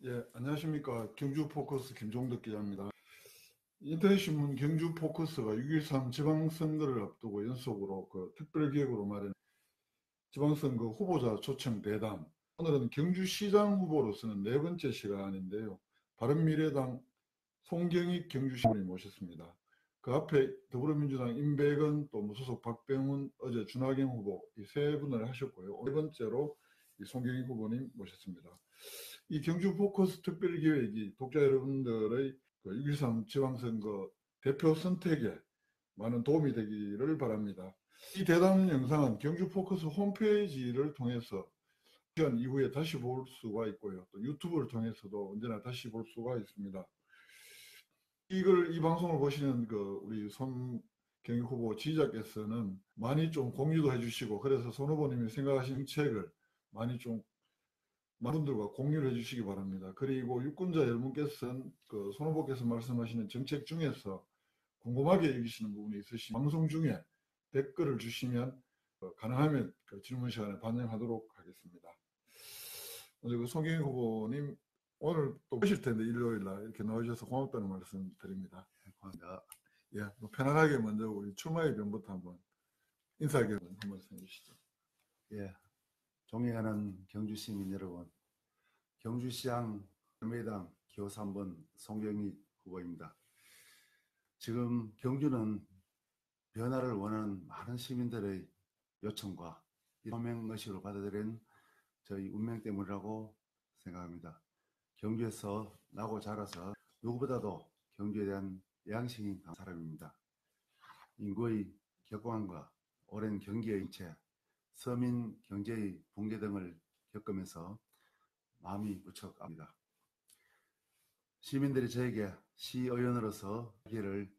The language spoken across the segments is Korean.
예, 안녕하십니까. 경주 포커스 김종덕 기자입니다. 인터넷신문 경주 포커스가 6.13 지방선거를 앞두고 연속으로 특별기획으로 마련 지방선거 후보자 초청 대담. 오늘은 경주시장 후보로서는 네 번째 시간인데요. 바른미래당 송경익 경주시장을 모셨습니다. 그 앞에 더불어민주당 임백은 또 무소속 박병훈, 어제 준하경 후보 이 세 분을 하셨고요. 네 번째로 이 송경익 후보님 모셨습니다. 이 경주 포커스 특별기획이 독자 여러분들의 6.13 지방선거 대표 선택에 많은 도움이 되기를 바랍니다. 이 대담 영상은 경주 포커스 홈페이지를 통해서 시간 이후에 다시 볼 수가 있고요. 또 유튜브를 통해서도 언제나 다시 볼 수가 있습니다. 이 방송을 보시는 우리 손경익 후보 지지자께서는 많이 좀 공유도 해주시고, 그래서 손 후보님이 생각하신 책을 많이 좀 많은 분들과 공유를 해주시기 바랍니다. 그리고 유권자 여러분께서는 손 후보께서 말씀하시는 정책 중에서 궁금하게 여기시는 부분이 있으시면 방송 중에 댓글을 주시면 가능하면 질문 시간에 반영하도록 하겠습니다. 먼저 송경희 후보님, 오늘 또 보실 텐데 일요일날 이렇게 나와주셔서 고맙다는 말씀 드립니다. 고맙습니다. 예, 편안하게 먼저 우리 출마의 변부터 한번 인사하게 한 말씀 해주시죠. 예, 존경하는 경주 시민 여러분, 경주시장 바른미래당 기호 3번 송경익 후보입니다. 지금 경주는 변화를 원하는 많은 시민들의 요청과 소명의식으로 받아들인 저희 운명 때문이라고 생각합니다. 경주에서 나고 자라서 누구보다도 경주에 대한 애양심이 강한 사람입니다. 인구의 격광과 오랜 경기의 인체, 서민 경제의 붕괴 등을 겪으면서 마음이 무척 아픕니다. 시민들이 저에게 시의원으로서 기회를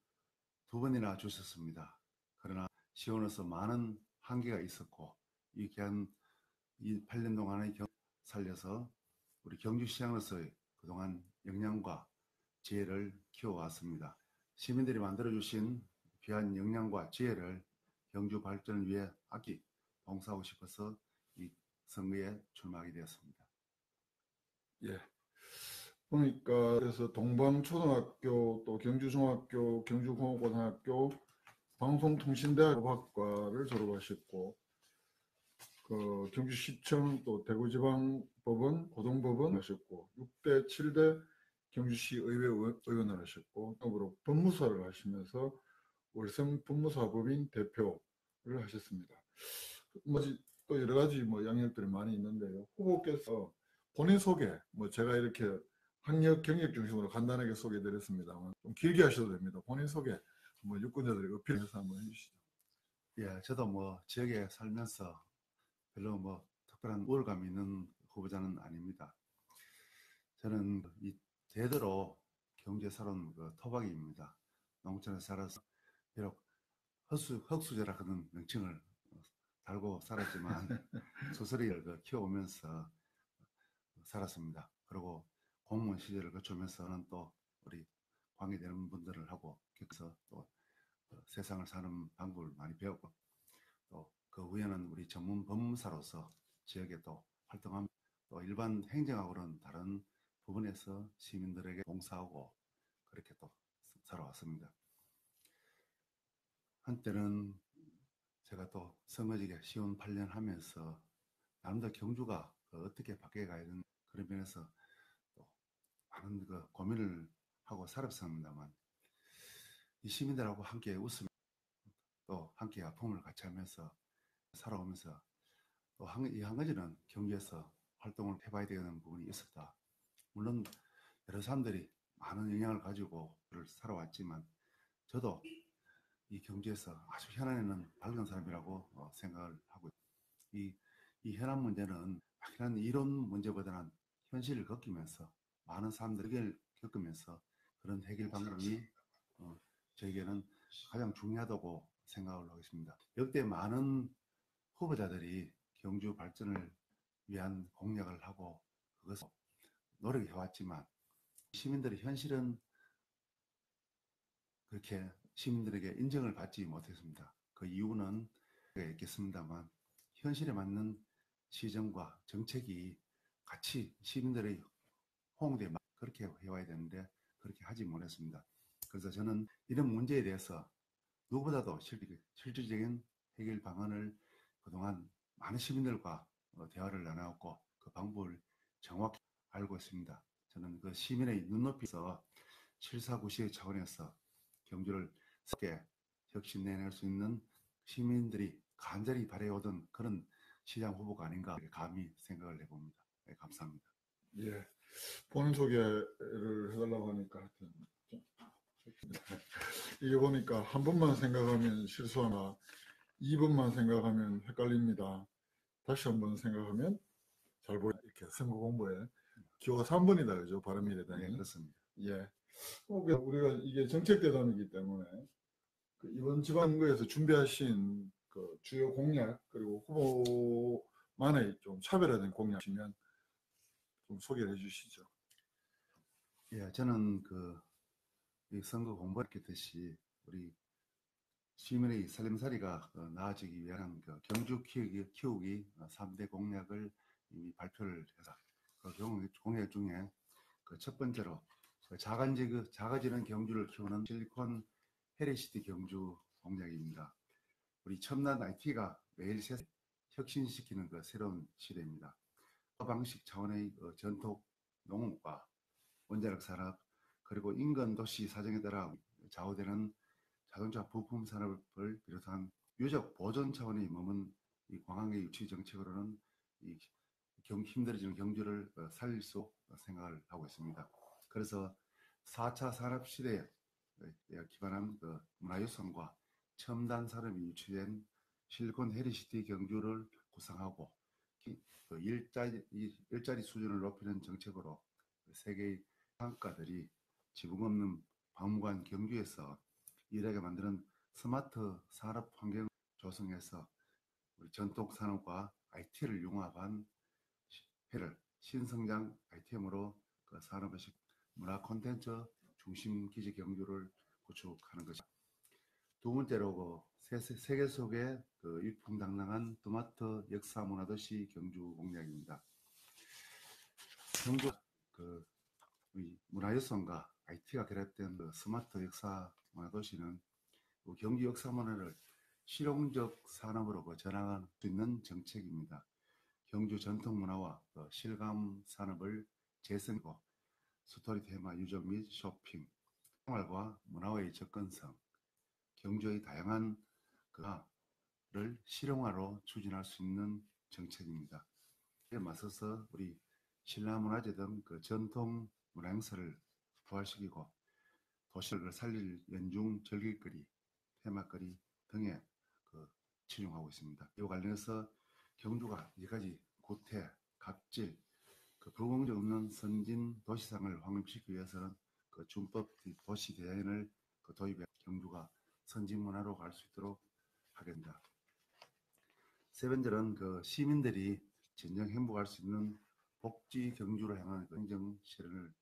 2번이나 주셨습니다. 그러나 시의원으로서 많은 한계가 있었고 이 8년 동안의 살려서 우리 경주시장으로서의 그동안 역량과 지혜를 키워왔습니다. 시민들이 만들어주신 귀한 역량과 지혜를 경주 발전을 위해 아끼 봉사하고 싶어서 이 선거에 출마하게 되었습니다. 예. 보니까 그래서 동방초등학교, 또 경주중학교, 경주공업고등학교, 방송통신대학과를 졸업하셨고, 경주시청 또 대구지방법원, 고등법원 하셨고, 6대, 7대 경주시 의회 의원을 하셨고, 또으로 법무사를 하시면서 월성 법무사법인 대표를 하셨습니다. 또 여러 가지 양력들이 많이 있는데요. 후보께서 본인 소개, 제가 이렇게 학력, 경력 중심으로 간단하게 소개해드렸습니다만 좀 길게 하셔도 됩니다. 본인 소개, 유권자들이 어필해서 한번 해주시죠. 예, 저도 지역에 살면서 별로 특별한 우월감이 있는 후보자는 아닙니다. 저는 대대로 경주에 살아온 토박이입니다. 농촌에 살아서 비록 흑수저라 하는 명칭을 달고 살았지만 수설이를 키워오면서 살았습니다. 그리고 공무원 시절을 거치면서는 또 우리 관계되는 분들을 하고 겪어서 또 세상을 사는 방법을 많이 배웠고 또 그 후에는 우리 전문 법무사로서 지역에 또 활동하며 또 일반 행정하고는 다른 부분에서 시민들에게 봉사하고 그렇게 또 살아왔습니다. 한때는 제가 또 선거직에 시운 8년 하면서 나름대로 경주가 어떻게 바뀌어가야 되는 그런 면에서 또 많은 고민을 하고 살았습니다만 이 시민들하고 함께 웃으며 또 함께 아픔을 같이 하면서 살아오면서 또 한 가지는 경주에서 활동을 해봐야 되는 부분이 있었다. 물론 여러 사람들이 많은 영향을 가지고 살아왔지만 저도 이 경주에서 아주 현안에는 밝은 사람이라고 생각을 하고 이 현안 문제는 막연한 이론 문제보다는 현실을 겪으면서 많은 사람들을 겪으면서 그런 해결 방법이 저에게는 가장 중요하다고 생각을 하고 있습니다. 역대 많은 후보자들이 경주 발전을 위한 공약을 하고 그것을 노력해왔지만 시민들의 현실은 그렇게 시민들에게 인정을 받지 못했습니다. 그 이유는 있겠습니다만 현실에 맞는 시정과 정책이 같이 시민들의 호응돼 그렇게 해와야 되는데 그렇게 하지 못했습니다. 그래서 저는 이런 문제에 대해서 누구보다도 실질적인 해결 방안을 그동안 많은 시민들과 대화를 나눴고 그 방법을 정확히 알고 있습니다. 저는 그 시민의 눈높이에서 실사구시의 차원에서 경주를 새롭게 혁신내낼 수 있는 시민들이 간절히 바래오던 그런 시장 후보가 아닌가 감히 생각을 해봅니다. 네, 감사합니다. 예. 본인 소개를 해달라고 하니까 하여튼 이게 보니까 한 번만 생각하면 실수하나 2번만 생각하면 헷갈립니다. 다시 한번 생각하면 잘 보여. 이렇게 선거 공부에 기호가 3번이다 그죠? 바른미래당이. 네, 그렇습니다. 예. 우리가 이게 정책 대담이기 때문에 그 이번 지방선거에서 준비하신 그 주요 공약 그리고 후보만의 좀 차별화된 공약이면 좀 소개를 해주시죠. 예, 저는 이 선거 공부했듯이 우리 시민의 살림살이가 나아지기 위한 경주 키우기 3대 공약을 이미 발표를 해서 그 공약 중에 그 첫 번째로 작아지는 경주를 키우는 실리콘 해리시티 경주 공약입니다. 우리 첨단 IT가 매일 세상을 혁신시키는 그 새로운 시대입니다. 방식 차원의 전통 농업과 원자력 산업 그리고 인근 도시 사정에 따라 좌우되는 자동차 부품 산업을 비롯한 유적 보존 차원의 머문 이 관광의 유치 정책으로는 이 힘들어지는 경주를 살릴 수 생각을 하고 있습니다. 그래서 4차 산업시대에 기반한 문화유산과 첨단 산업이 유치된 실리콘 해리시티 경주를 구상하고 일자리 수준을 높이는 정책으로 세계의 상가들이 지붕 없는 박물관 경주에서 일하게 만드는 스마트 산업 환경 조성해서 우리 전통 산업과 IT를 융합한 신성장 아이템으로 그 산업의 문화 콘텐츠 중심 기지 경주를 구축하는 것입니다. 두 번째로 세계 속의 일품당당한 스마트 역사 문화도시 경주 공약입니다. 경주 문화유산과 IT가 결합된 스마트 역사 문화도시는 경주 역사 문화를 실용적 산업으로 전환할 수 있는 정책입니다. 경주 전통 문화와 실감 산업을 재생하고 스토리 테마 유적 및 쇼핑, 생활과 문화의 접근성, 경주의 다양한 를 실용화로 추진할 수 있는 정책입니다. 이에 맞서서 우리 신라문화재 등 전통 문화 행사를 부활시키고 도시를 살릴 연중 즐길거리, 테마거리 등에 치중하고 있습니다. 이와 관련해서 경주가 이제까지 구태, 갑질, 불공정 없는 선진 도시상을 확립시키기 위해서는 준법 도시 디자인을 도입해 경주가 선진 문화로 갈 수 있도록 하겠습니다. 세 번째는 시민들이 진정 행복할 수 있는 복지 경주로 향한 행정 실현을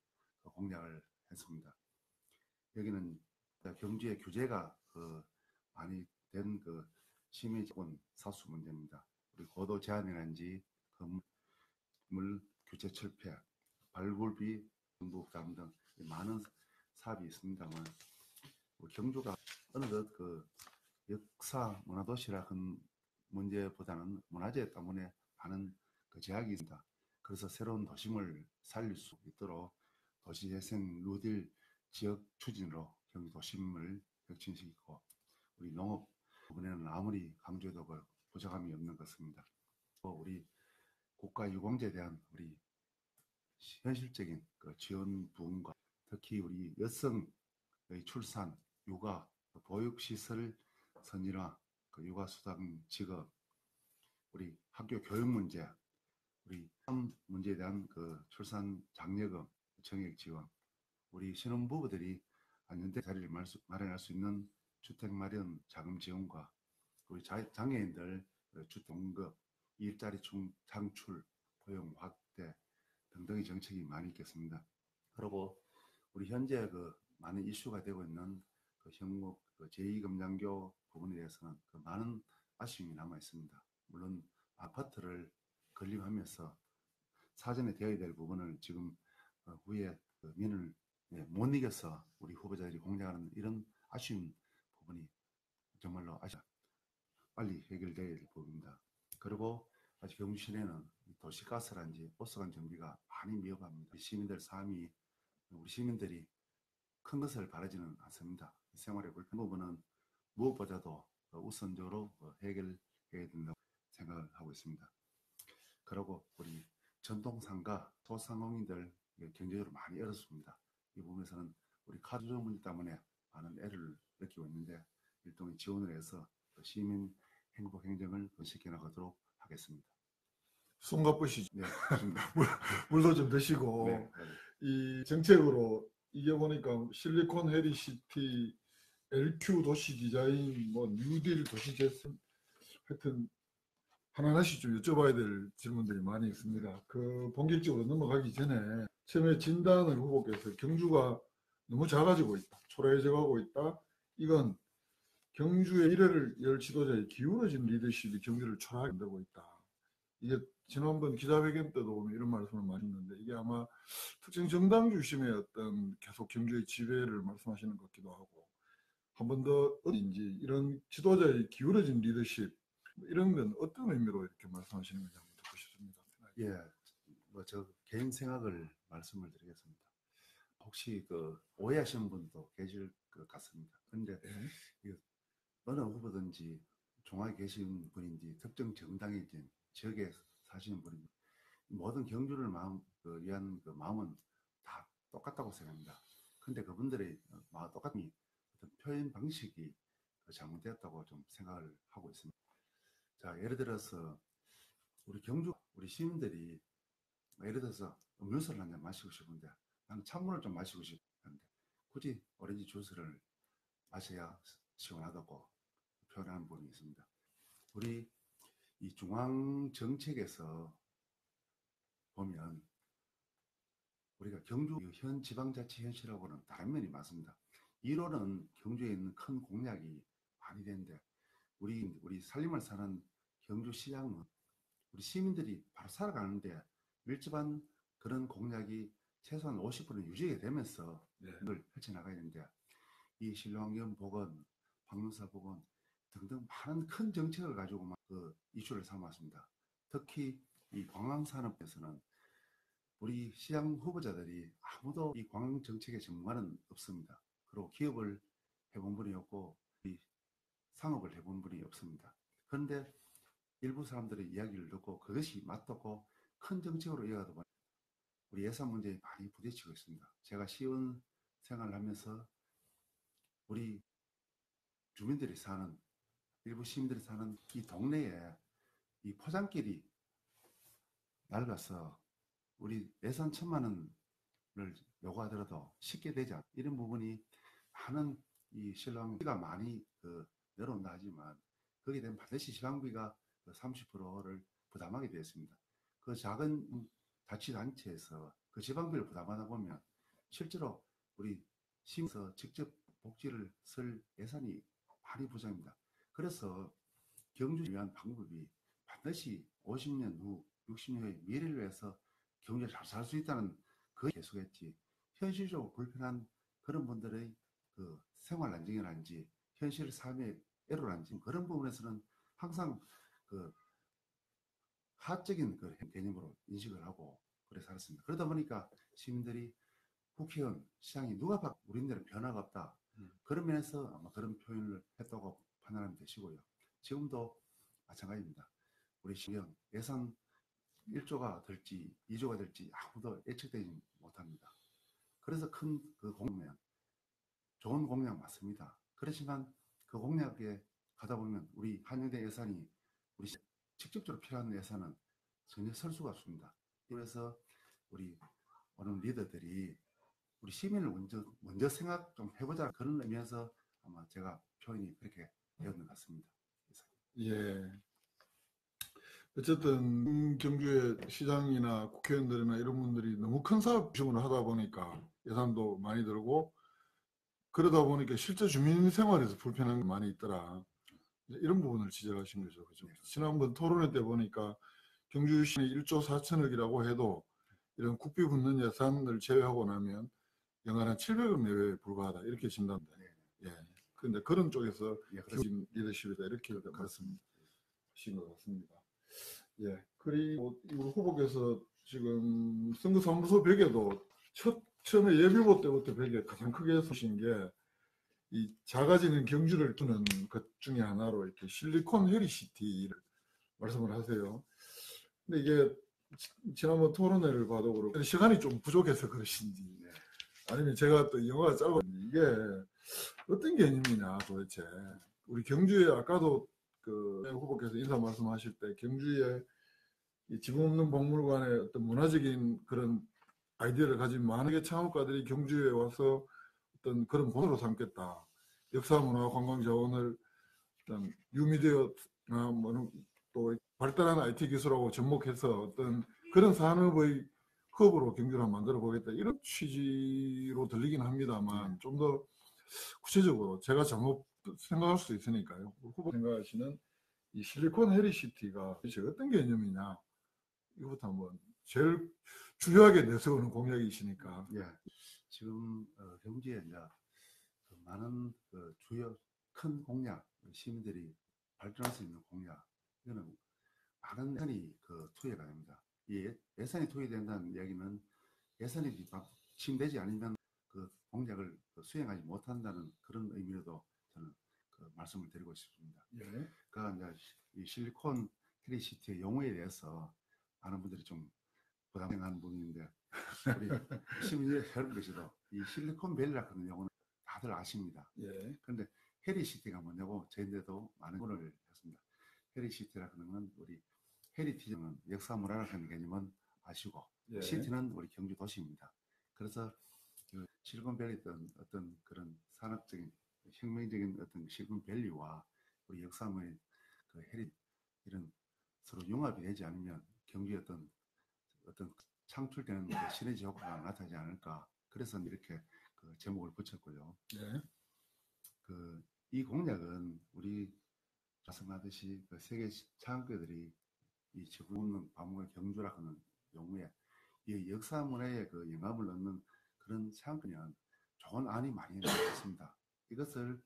공약을 했습니다. 여기는 경주의 규제가 많이 된 시민 자본 사수 문제입니다. 우리 고도 제한이라든지 건물 규제 철폐, 발굴비 정부 부담 등 많은 사업이 있습니다만 경주가 어느덧 역사 문화도시라 한 문제보다는 문화재 때문에 많은 제약이 있습니다. 그래서 새로운 도심을 살릴 수 있도록 도시재생 뉴딜 지역 추진으로 경기 도심을 혁신시키고 우리 농업 부분에는 아무리 강조해도 부족함이 없는 것입니다. 우리 국가 유공자에 대한 우리 현실적인 지원 부분과 특히 우리 여성의 출산, 육아, 보육시설 선진화, 육아수당 지급, 우리 학교 교육 문제, 우리 문제에 대한 출산 장려금, 정액 지원, 우리 신혼부부들이 안정된 자리를 마련할 수 있는 주택 마련 자금 지원과 우리 장애인들 주택 공급, 일자리 창출, 고용 확대 등등의 정책이 많이 있겠습니다. 그리고 우리 현재 많은 이슈가 되고 있는 형목 제2금장교 부분에 대해서는 많은 아쉬움이 남아 있습니다. 물론 아파트를 건립하면서 사전에 되어야 될 부분을 지금 후에 그 민을 못 이겨서 우리 후보자들이 공략하는 이런 아쉬운 부분이 정말로 빨리 해결돼야 될 부분입니다. 그리고 아직 경주 시내는 도시가스라든지 버스관 정비가 많이 미흡합니다. 시민들 삶이 우리 시민들이 큰 것을 바라지는 않습니다. 생활의 불편 부분은 무엇보다도 우선적으로 해결해야 된다고 생각을 하고 있습니다. 그리고 우리 전통상가 소상공인들 경제적으로 많이 어렵습니다. 이 부분에서는 우리 카드 조정 문제 때문에 많은 애를 느끼고 있는데 일종의 지원을 해서 시민 행복 행정을 건식해 나가도록 하겠습니다. 숨 가쁘시죠? 네, 좋습니다. 물도 좀 드시고. 네, 이 정책으로 이게 보니까 실리콘 헬리시티, LQ 도시 디자인, 뭐 뉴딜 도시 재생, 하여튼 하나하나씩 좀 여쭤봐야 될 질문들이 많이 있습니다. 그 본격적으로 넘어가기 전에 처음에 진단을 후보께서 경주가 너무 작아지고 있다, 초라해져가고 있다. 이건 경주의 미래를 열 지도자의 기울어진 리더십이 경주를 초라하게 만들고 있다. 이게 지난번 기자회견 때도 보면 이런 말씀을 많이 했는데 이게 아마 특정 정당 중심의 어떤 계속 경주의 지배를 말씀하시는 것 같기도 하고, 한 번 더 어딘지 이런 지도자의 기울어진 리더십 이런 건 어떤 의미로 이렇게 말씀하시는 건지 한번 듣고 싶습니다. 예, 뭐 저 개인 생각을 말씀을 드리겠습니다. 혹시 그 오해하시는 분도 계실 것 같습니다. 근데 네. 어느 후보든지 중앙에 계신 분인지 특정 정당이든 지역에 사시는 분인지 모든 경주를 위한 그 마음은 다 똑같다고 생각합니다. 근데 그분들의 마음 똑같은 어떤 표현 방식이 잘못되었다고 좀 생각을 하고 있습니다. 자, 예를 들어서 우리 시민들이 예를 들어서 음료수를 한 잔 마시고 싶은데 나는 찬물을 좀 마시고 싶은데 굳이 오렌지 주스를 마셔야 시원하다고 표현하는 부분이 있습니다. 우리 이 중앙 정책에서 보면 우리가 경주 현 지방자치 현실하고는 다른 면이 많습니다. 이론은 경주에 있는 큰 공약이 많이 되는데 우리 살림을 사는 경주시장은 우리 시민들이 바로 살아가는데 밀집한 그런 공약이 최소한 50% 유지가 되면서 이걸 펼쳐나가야 되는데 이 신랑경 보건, 방문사 보건 등등 많은 큰 정책을 가지고 그 이슈를 삼았습니다. 특히 이 관광산업에서는 우리 시장 후보자들이 아무도 이 관광 정책의 전문가는 없습니다. 그리고 기업을 해본 분이 없고 이 상업을 해본 분이 없습니다. 그런데 일부 사람들의 이야기를 듣고 그것이 맞닿고 큰 정책으로 이어가다 보니 우리 예산 문제에 많이 부딪히고 있습니다. 제가 시의원 생활을 하면서 우리 주민들이 사는 일부 시민들이 사는 이 동네에 이 포장길이 낡아서 우리 예산 1,000만 원을 요구하더라도 쉽게 되지 않는 이런 부분이 많은 이 실랑비가 많이 내려온다 하지만 거기에 대한 반드시 실랑비가 30%를 부담하게 되었습니다. 그 작은 자치단체에서 그 지방비를 부담하다 보면 실제로 우리 시민에서 직접 복지를 쓸 예산이 많이 부족합니다. 그래서 경주를 위한 방법이 반드시 50년 후, 60년 후의 미래를 위해서 경주를 잘 살 수 있다는 그 계속했지. 현실적으로 불편한 그런 분들의 그 생활 안정이라든지 현실 삶의 애로라든지 그런 부분에서는 항상 그 하적인 그 개념으로 인식을 하고 그래 살았습니다. 그러다 보니까 시민들이 국회의원, 시장이 누가 봐도 우리나라는 변화가 없다. 그런 면에서 아마 그런 표현을 했다고 판단하면 되시고요. 지금도 마찬가지입니다. 우리 시경 예산 1조가 될지 2조가 될지 아무도 예측되지 못합니다. 그래서 큰 그 공약, 좋은 공약 맞습니다. 그렇지만 그 공약에 가다 보면 우리 한영대 예산이 우리 직접적으로 필요한 예산은 전혀 설 수가 없습니다. 그래서 우리 오늘 리더들이 우리 시민을 먼저 생각 좀 해보자 그런 의미에서 아마 제가 표현이 그렇게 되었는 것 같습니다. 예. 어쨌든 경주의 시장이나 국회의원들이나 이런 분들이 너무 큰 사업 중심으로 하다 보니까 예산도 많이 들고 그러다 보니까 실제 주민 생활에서 불편한 게 많이 있더라. 이런 부분을 지적하신 거죠. 그죠? 네. 지난번 토론회 때 보니까 경주시는 1조 4천억이라고 해도 이런 국비 붙는 예산을 제외하고 나면 연간 한 700억 내외에 불과하다 이렇게 진단돼. 예, 예. 근데 그런 쪽에서 예, 그렇습니다. 기업 리더십이다 이렇게 그렇습니다. 말씀하신 것 같습니다. 예. 그리고 우리 후보께서 지금 선거사무소 벽에도 처음에 예비후보 때부터 벽에 가장 크게 서신 게 이 작아지는 경주를 두는 것 중에 하나로 이렇게 실리콘 해리시티를 말씀을 하세요. 근데 이게 지난번 토론회를 봐도 그렇고 시간이 좀 부족해서 그러신지 네. 아니면 제가 또 영화가 짧았는지 이게 어떤 개념이냐 도대체. 우리 경주에 아까도 그 후보께서 인사 말씀하실 때 경주에 이 지분 없는 박물관의 어떤 문화적인 그런 아이디어를 가진 많은 개 창업가들이 경주에 와서 어떤 그런 본으로 삼겠다. 역사 문화 관광 자원을 어떤 뉴미디어나 뭐또 발달한 IT 기술하고 접목해서 어떤 그런 산업의 허브로 경주를 만들어 보겠다 이런 취지로 들리긴 합니다만 좀 더 구체적으로 제가 잘못 생각할 수도 있으니까요. 후보 생각하시는 이 실리콘 해리시티가 도대체 어떤 개념이냐 이것부터 한번 제일 주요하게 내세우는 공약이시니까. 예, 지금 경주에 이제 그 많은 그 주요 큰 공약, 시민들이 발전할 수 있는 공약, 이거는 많은 예산이 그 투여가 됩니다. 이 예산이 투여된다는 이야기는 예산이 막심되지 않으면 그 공약을 수행하지 못한다는 그런 의미로도 저는 그 말씀을 드리고 싶습니다. 예. 그러니까 이제 이 실리콘 해리시티의 용어에 대해서 많은 분들이 좀 부담하는 부분인데 우리 시민 여러분께서도 이 실리콘밸리라는 용어는 다들 아십니다. 예. 그런데 해리시티가 뭐냐고 저희들도 많은 문을 했습니다. 해리시티라는 건 우리 헤리티즘은 역사 문화라는 개념은 아시고 예. 시티는 우리 경주 도시입니다. 그래서 그 실리콘밸리 어떤 그런 산업적인 혁명적인 어떤 실리콘밸리와 우리 역사의 그 헤리 이런 서로 융합이 되지 않으면 경주의 어떤 창출되는 그 시너지 효과가 나타나지 않을까. 그래서 이렇게 그 제목을 붙였고요. 예. 그 이 공약은 우리 말씀하듯이 그 세계 창업가들이 이 지구 없는 박물관 경주라 하는 용어에 이 역사 문화에 그 영감을 얻는 그런 창업은 좋은 안이 많이 나왔습니다. 이것을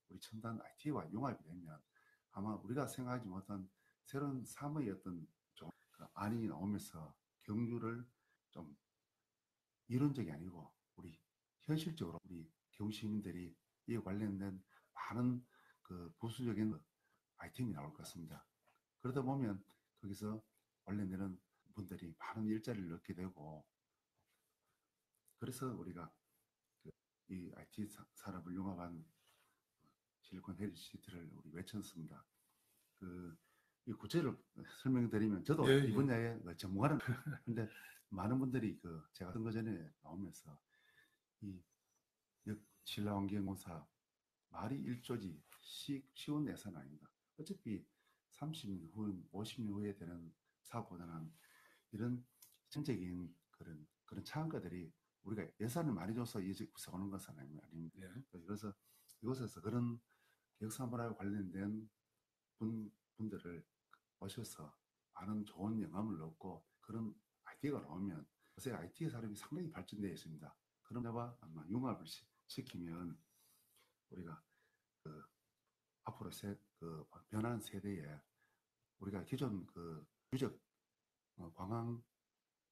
우리 첨단 IT와 융합이 되면 아마 우리가 생각하지 못한 새로운 삶의 어떤 좋은 그 안이 나오면서 경주를 좀 이론적이 아니고 우리 현실적으로 우리 경주 시민들이 이에 관련된 많은 그 부수적인 아이템이 나올 것 같습니다. 그러다 보면 거기서 관련되는 분들이 많은 일자리를 얻게 되고 그래서 우리가 이 IT 산업을 융합한 실리콘 헬시티를 우리 외쳤습니다. 이 구체를 설명드리면 저도 예, 이 예. 분야의 전문가는 근데 많은 분들이 제가 선거 전에 나오면서 이 신라환경공사 말이 1조지 쉬운 예산 아닙니다. 어차피 30년 후, 50년 후에 되는 사업보다는 이런 전적인 그런 창업가들이 우리가 예산을 많이 줘서 이제 구성하는 것은 아닙니다. 예. 그래서 이곳에서 그런 역사문화에 관련된 분들을 오셔서 많은 좋은 영감을 얻고 그런 아이디어가 나오면 요새 IT 산업이 상당히 발전되어 있습니다. 그런 데와 아마 융합을 시키면 우리가 그 앞으로 변하는 세대에 우리가 기존 그 유적 관광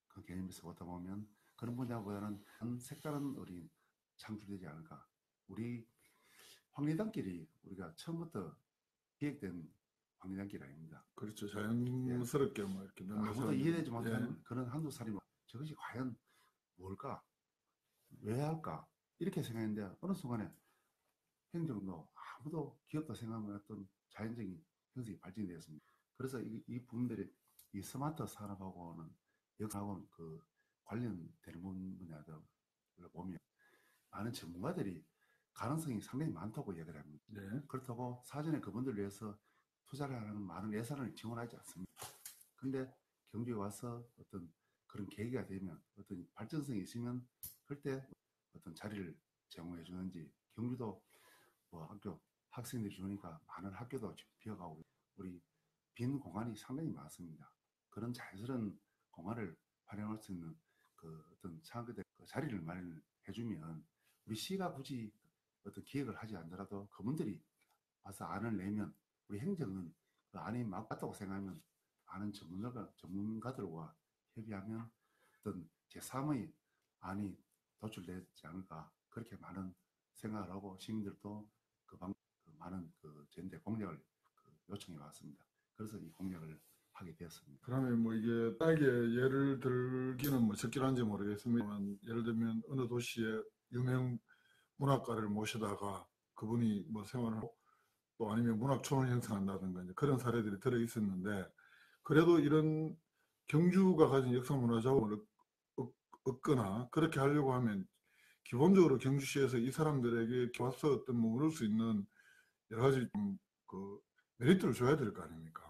그 개념에서 보다 보면 그런 분야보다는 색다른 우리 창출되지 않을까. 우리 황리단길이 우리가 처음부터 기획된 황리단길 아닙니다. 그렇죠. 자연스럽게 뭐 이렇게 몇몇 아무도 사람들이. 이해되지 못한 예. 그런 한두 살이 저것이 과연 뭘까? 왜 할까? 이렇게 생각했는데 어느 순간에 행정도 아무도 기업도 생각하는 어떤 자연적인 형식이 발전이 되었습니다. 그래서 이 부분들이 이 스마트 산업하고는 역하고 그 관련되는 분야들을 보면 많은 전문가들이 가능성이 상당히 많다고 얘기를 합니다. 네. 그렇다고 사전에 그분들 위해서 투자를 하는 많은 예산을 지원하지 않습니다. 근데 경주에 와서 어떤 그런 계기가 되면 어떤 발전성이 있으면 그때 어떤 자리를 제공해 주는지 경주도 뭐 학교 학생들이 주니까 많은 학교도 비어가고 우리 빈 공간이 상당히 많습니다. 그런 자연스러운 공간을 활용할 수 있는 그 어떤 상황들 그 자리를 마련해주면 우리 시가 굳이 어떤 기획을 하지 않더라도 그분들이 와서 안을 내면 우리 행정은 그 안이 맞다고 생각하면 아는 전문가들과 협의하면 어떤 제3의 안이 도출되지 않을까 그렇게 많은 생각을 하고 시민들도 그 많은 그 전대 공약을 그 요청해 왔습니다. 그래서 이 공약을 하게 되었습니다. 그러면 뭐 이게 딱에 예를 들기는 뭐 적절한지 모르겠습니다만 예를 들면 어느 도시의 유명 문학가를 모시다가 그분이 뭐 생활을 하고 또 아니면 문학촌을 형성한다든가 이제 그런 사례들이 들어 있었는데 그래도 이런 경주가 가진 역사문화 자원을 얻거나 그렇게 하려고 하면 기본적으로 경주시에서 이 사람들에게 와서 어떤 머무를 수 있는 여러 가지 그 메리트를 줘야 될 거 아닙니까?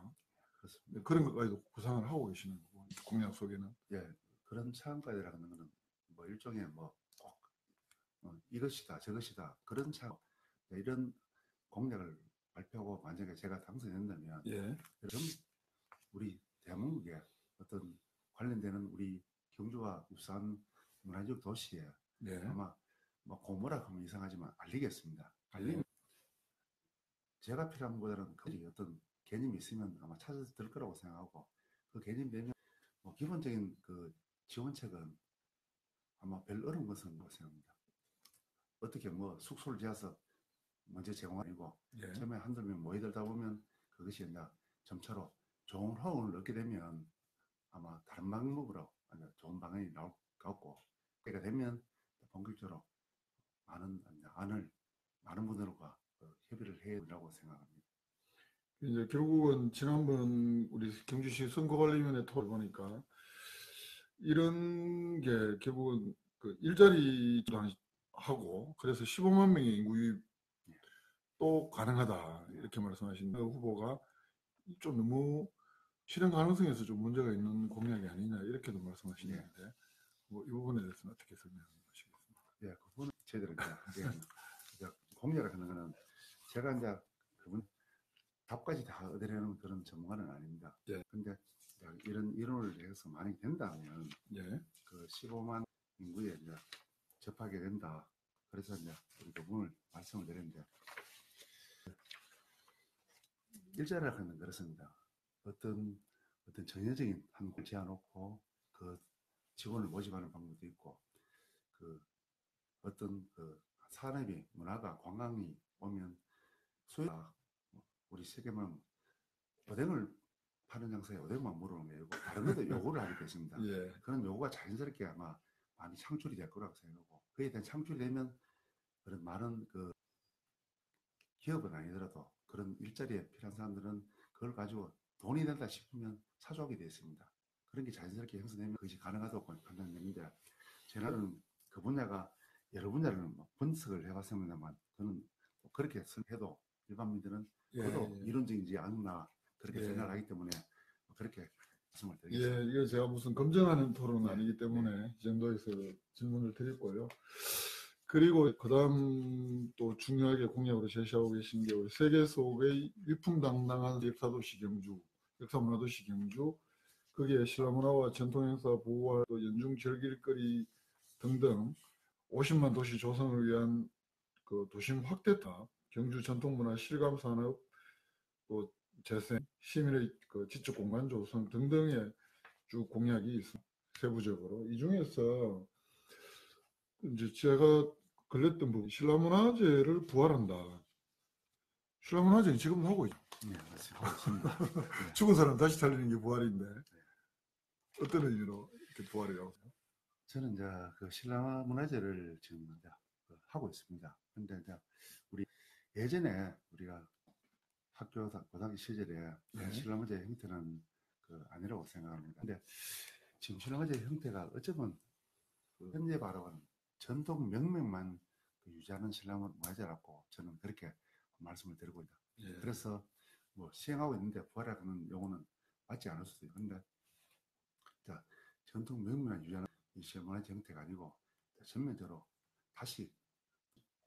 그렇습니다. 그런 것까지도 구상을 하고 계시는 거고 공약 속에는. 예, 그런 차원까지라는 거는 뭐 일종의 뭐 꼭 이것이다 저것이다 그런 차 이런 공약을 발표하고 만약에 제가 당선된다면 예. 우리 대한민국에 어떤 관련되는 우리 경주와 유사한 문화적 도시에 예. 아마 뭐 고모라 하면 이상하지만 알리겠습니다. 알리면 예. 제가 필요한 것보다는 그 어떤 개념이 있으면 아마 찾아서 들 거라고 생각하고 그 개념이 되면 뭐 기본적인 그 지원책은 아마 별 어려운 것은 없다고 생각합니다. 어떻게 뭐 숙소를 지어서 먼저 제공하고 예. 처음에 한두 명 모이들다 보면 그것이 이제 점차로 좋은 호응을 얻게 되면 아마 다른 방법으로 좋은 방안이 나올 것 같고 그렇게 되면 본격적으로 많은 안을 많은 분들과 협의를 해야 된다고 생각합니다. 이제 결국은 지난번 우리 경주시 선거관리위원회 토를 보니까 이런 게 결국은 그 일자리 하고 그래서 15만 명의 인구 유입도 가능하다 이렇게 말씀하신 후보가 좀 너무 실현 가능성에서 좀 문제가 있는 공약이 아니냐 이렇게도 말씀하시는데 뭐 이 부분에 대해서는 어떻게 설명하시겠습니까? 예, 그 부분은 저희들은 이제 공약을 하는 거는 제가 이제 그분 답까지 다 얻으려는 그런 전문가는 아닙니다. 예. 근데 이런 이론을 해서 만약에 된다면 예. 그 15만 인구에 이제 접하게 된다. 그래서 이제 우리 그 부분을 말씀을 드렸는데 일자리를 하는 그렇습니다. 어떤 전형적인 한 곳을 지어놓고 그 직원을 모집하는 방법도 있고 그 어떤 그 산업이 문화가 관광이 오면 수요가 우리 세계만 오뎅을 파는 장사에 오뎅만 물어오는 게 아니고 다른 것도 요구를 하게 되십니다. 예. 그런 요구가 자연스럽게 아마 많이 창출이 될 거라고 생각하고 그에 대한 창출이 되면 그런 많은 그 기업은 아니더라도 그런 일자리에 필요한 사람들은 그걸 가지고 돈이 된다 싶으면 사주하게 되어 있습니다. 그런 게 자연스럽게 형성되면 그것이 가능하다고 판단되는데 저는 그 분야가 여러 분야를 뭐 분석을 해봤습니다만 저는 그렇게 해도 일반민들은 예. 그것도 예. 이론적이지 않나 그렇게 예. 생각을 하기 때문에 그렇게 말씀을 예, 드리겠습니다. 이거 제가 무슨 검증하는 토론은 네, 아니기 때문에 이 정도에서 질문을 드렸고요. 그리고 그다음 또 중요하게 공약으로 제시하고 계신 게 우리 세계 속의 위풍당당한 역사도시 경주, 역사문화도시 경주, 거기에 신라문화와 전통행사 보호와 또 연중 즐길거리 등등 50만 도시 조성을 위한 그 도심 확대타, 경주 전통문화 실감산업, 또 재생, 시민의 그 지적 공간 조성 등등의 쭉 공약이 있습니다. 세부적으로. 이 중에서 이제 제가 걸렸던 부분, 신라문화재를 부활한다. 신라문화재는 지금도 하고 있죠. 네, 맞습니다. 네. 죽은 사람 다시 살리는 게 부활인데 어떤 의미로 이렇게 부활이라고 생각해요? 저는 이제 그 신라 문화재를 지금 이제 하고 있습니다. 근데 이제 우리 예전에 우리가 학교 고등학교 시절에 네. 신라 문화재 형태는 그 아니라고 생각합니다. 근데 지금 신라 문화재 형태가 어쩌면 그 현재 바라보는 전통 명맥만 그 유지하는 신라 문화재라고 저는 그렇게 말씀을 드리고 있다. 예. 그래서 뭐 시행하고 있는데 부활하는 용어는 맞지 않을 수도 있고 근데 자, 전통 명맥만 유지하는 이 문화재 형태가 아니고 전면적으로 다시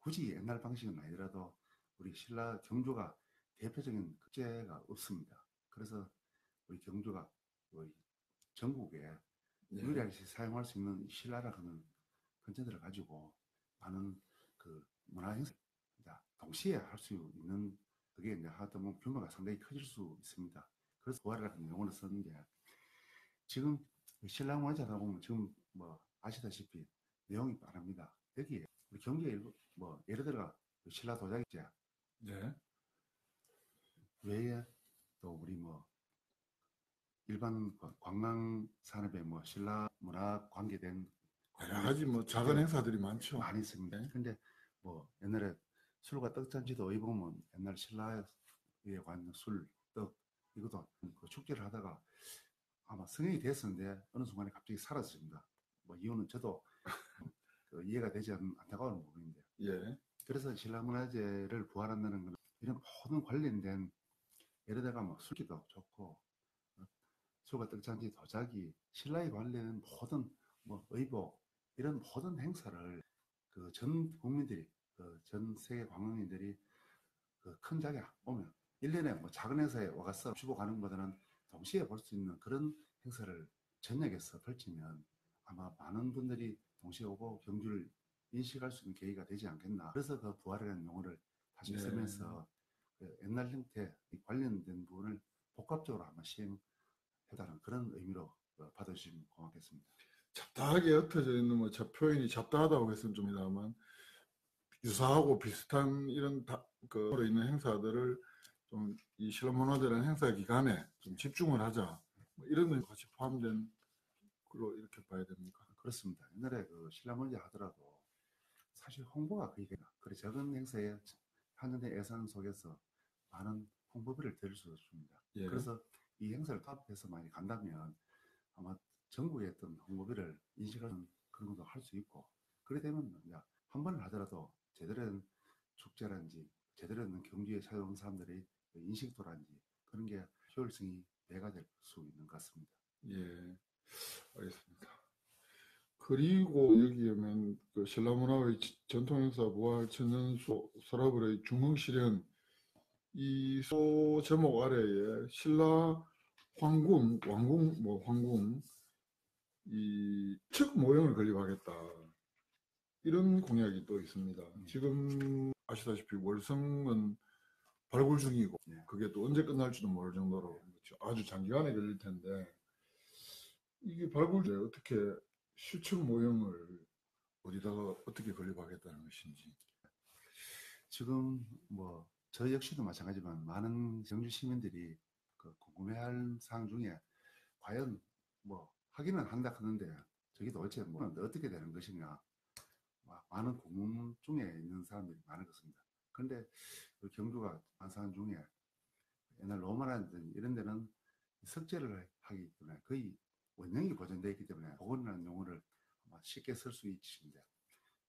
굳이 옛날 방식은 아니더라도 우리 신라 경주가 대표적인 국제가 없습니다. 그래서 우리 경주가 우리 전국에 예. 유일하게 사용할 수 있는 신라라는 컨텐츠를 가지고 많은 그 문화 행사 동시에 할 수 있는 그게 이제 하다 보면 규모가 상당히 커질 수 있습니다. 그래서 부활이라는 용어를 쓰는 게 지금 신랑 원자다 보면 지금 뭐 아시다시피 내용이 빠릅니다. 여기에 우리 경기에 뭐 예를 들어 신라 도자기제 예. 외에 또 우리 뭐 일반 관광 산업에 뭐 신라 문화 관계된 여러 가지 뭐 작은 행사들이 많죠. 많이 있습니다. 네. 근데 뭐 옛날에 술과 떡잔치도 어이 보면 옛날 신라에 관한 술, 떡 이것도 그 축제를 하다가 아마 성행이 됐었는데 어느 순간에 갑자기 사라졌습니다. 뭐 이유는 저도 그 이해가 되지 않는 안타까운 부분인데. 예. 그래서 신라문화재를 부활한다는 것은 이런 모든 관련된 예를 들어 뭐 술기도 좋고 술과 떡잔치, 도자기, 신라에 관련된 모든 뭐 의복 이런 모든 행사를 그 전 국민들이 그 전 세계 관광인들이 그 큰 자리 오면 1년에 뭐 작은 행사에 와서 쉬고 가는 것보다는 동시에 볼 수 있는 그런 행사를 전역에서 펼치면 아마 많은 분들이 동시에 오고 경주를 인식할 수 있는 계기가 되지 않겠나. 그래서 그 부활이라는 용어를 다시 네. 쓰면서 그 옛날 형태 관련된 부분을 복합적으로 아마 시행해달라는 그런 의미로 받아주시면 고맙겠습니다. 잡다하게 흩어져 있는 뭐 저 표현이 잡다하다고 했으면 좀 이상하지만 유사하고 비슷한 이런 그 있는 행사들을 좀 이 신라문화재라는 행사 기간에 좀 집중을 하자 뭐 이런 거 같이 포함된 걸로 이렇게 봐야 됩니까? 그렇습니다. 옛날에 그 신라문제 하더라도 사실 홍보가 거의 그래 적은 행사에 한정된 예산 속에서 많은 홍보비를 들일 수 없습니다. 예. 그래서 이 행사를 통합해서 많이 간다면 아마 전국의 어떤 홍보비를 인식하는 그런 것도 할 수 있고 그래 되면 이제 한 번을 하더라도 제대로 된 축제라든지 제대로 된 경주에 찾아온 사람들의 인식도라든지 그런 게 효율성이 배가 될 수 있는 것 같습니다. 예. 알겠습니다. 그리고 여기 오면 그 신라문화의 전통행사 부활천년소 서라벌의 중흥실현 이 소 제목 아래에 신라 황궁, 왕궁, 뭐 황궁 이 측 모형을 건립하겠다 이런 공약이 또 있습니다. 지금 아시다시피 월성은 발굴 중이고 그게 또 언제 끝날지도 모를 정도로 아주 장기간에 걸릴 텐데 이게 발굴에 어떻게 실측 모형을 어디다가 어떻게 건립하겠다는 것인지. 지금 뭐 저 역시도 마찬가지지만 많은 경주 시민들이 그 궁금해할 사항 중에 과연 뭐 하기는 한다 하는데 저게 도대체 뭐 어떻게 되는 것이냐 많은 궁금증에 있는 사람들이 많을 것입니다. 그런데 그 경주가 한산 중에 옛날 로마라든지 이런 데는 석재를 하기 때문에 거의 원형이 보존되어 있기 때문에 복원이라는 용어를 쉽게 쓸 수 있습니다.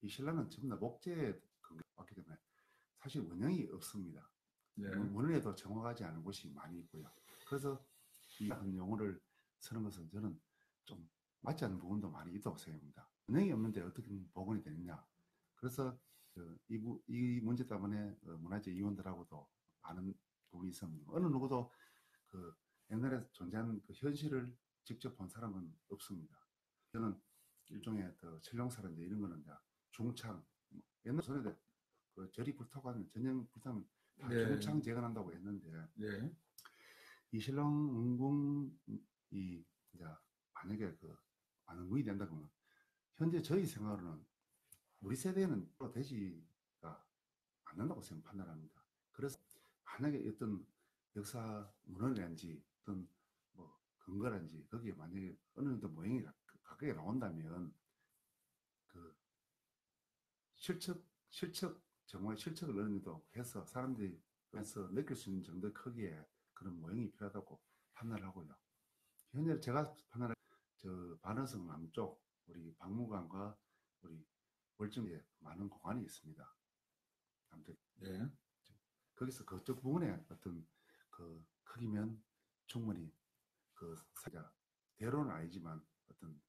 이 신라는 전부 다 목재에 왔기 때문에 사실 원형이 없습니다. 예. 원원에도 정확하지 않은 곳이 많이 있고요. 그래서 이 용어를 쓰는 것은 저는 좀 맞지 않는 부분도 많이 있다고 생각합니다. 원형이 없는데 어떻게 복원이 되느냐. 그래서 이 문제 때문에 문화재 이원들하고도 많은 부분이 있습니다. 어느 누구도 그 옛날에 존재한 그 현실을 직접 본 사람은 없습니다. 저는 일종의 그 철룡사라든지 이런 거는 중창 옛날 전에 그 절이 불타고 하면 전쟁 불타면 다 네. 중창 재건한다고 했는데 예. 이 신랑궁이 이제 만약에 그 완공이 된다 그러면 현재 저희 생각으로는 우리 세대에는 되지가 않는다고 판단합니다. 그래서 만약에 어떤 역사 문헌이란지 어떤 뭐 근거란지 거기에 만약에 어느 정도 모형이 가까이 나온다면 그 실측 정말 실측을 어느 정도 해서 사람들이 그래서 느낄 수 있는 정도 크기의 그런 모형이 필요하다고 판단을 하고요. 현재 제가 판단할 저 반월성 남쪽 우리 박물관과 우리 월정리에 많은 공간이 있습니다. 아무튼 예. 거기서 그쪽 부분에 어떤 그 크기면 충분히 그 사자 대로는 아니지만 어떤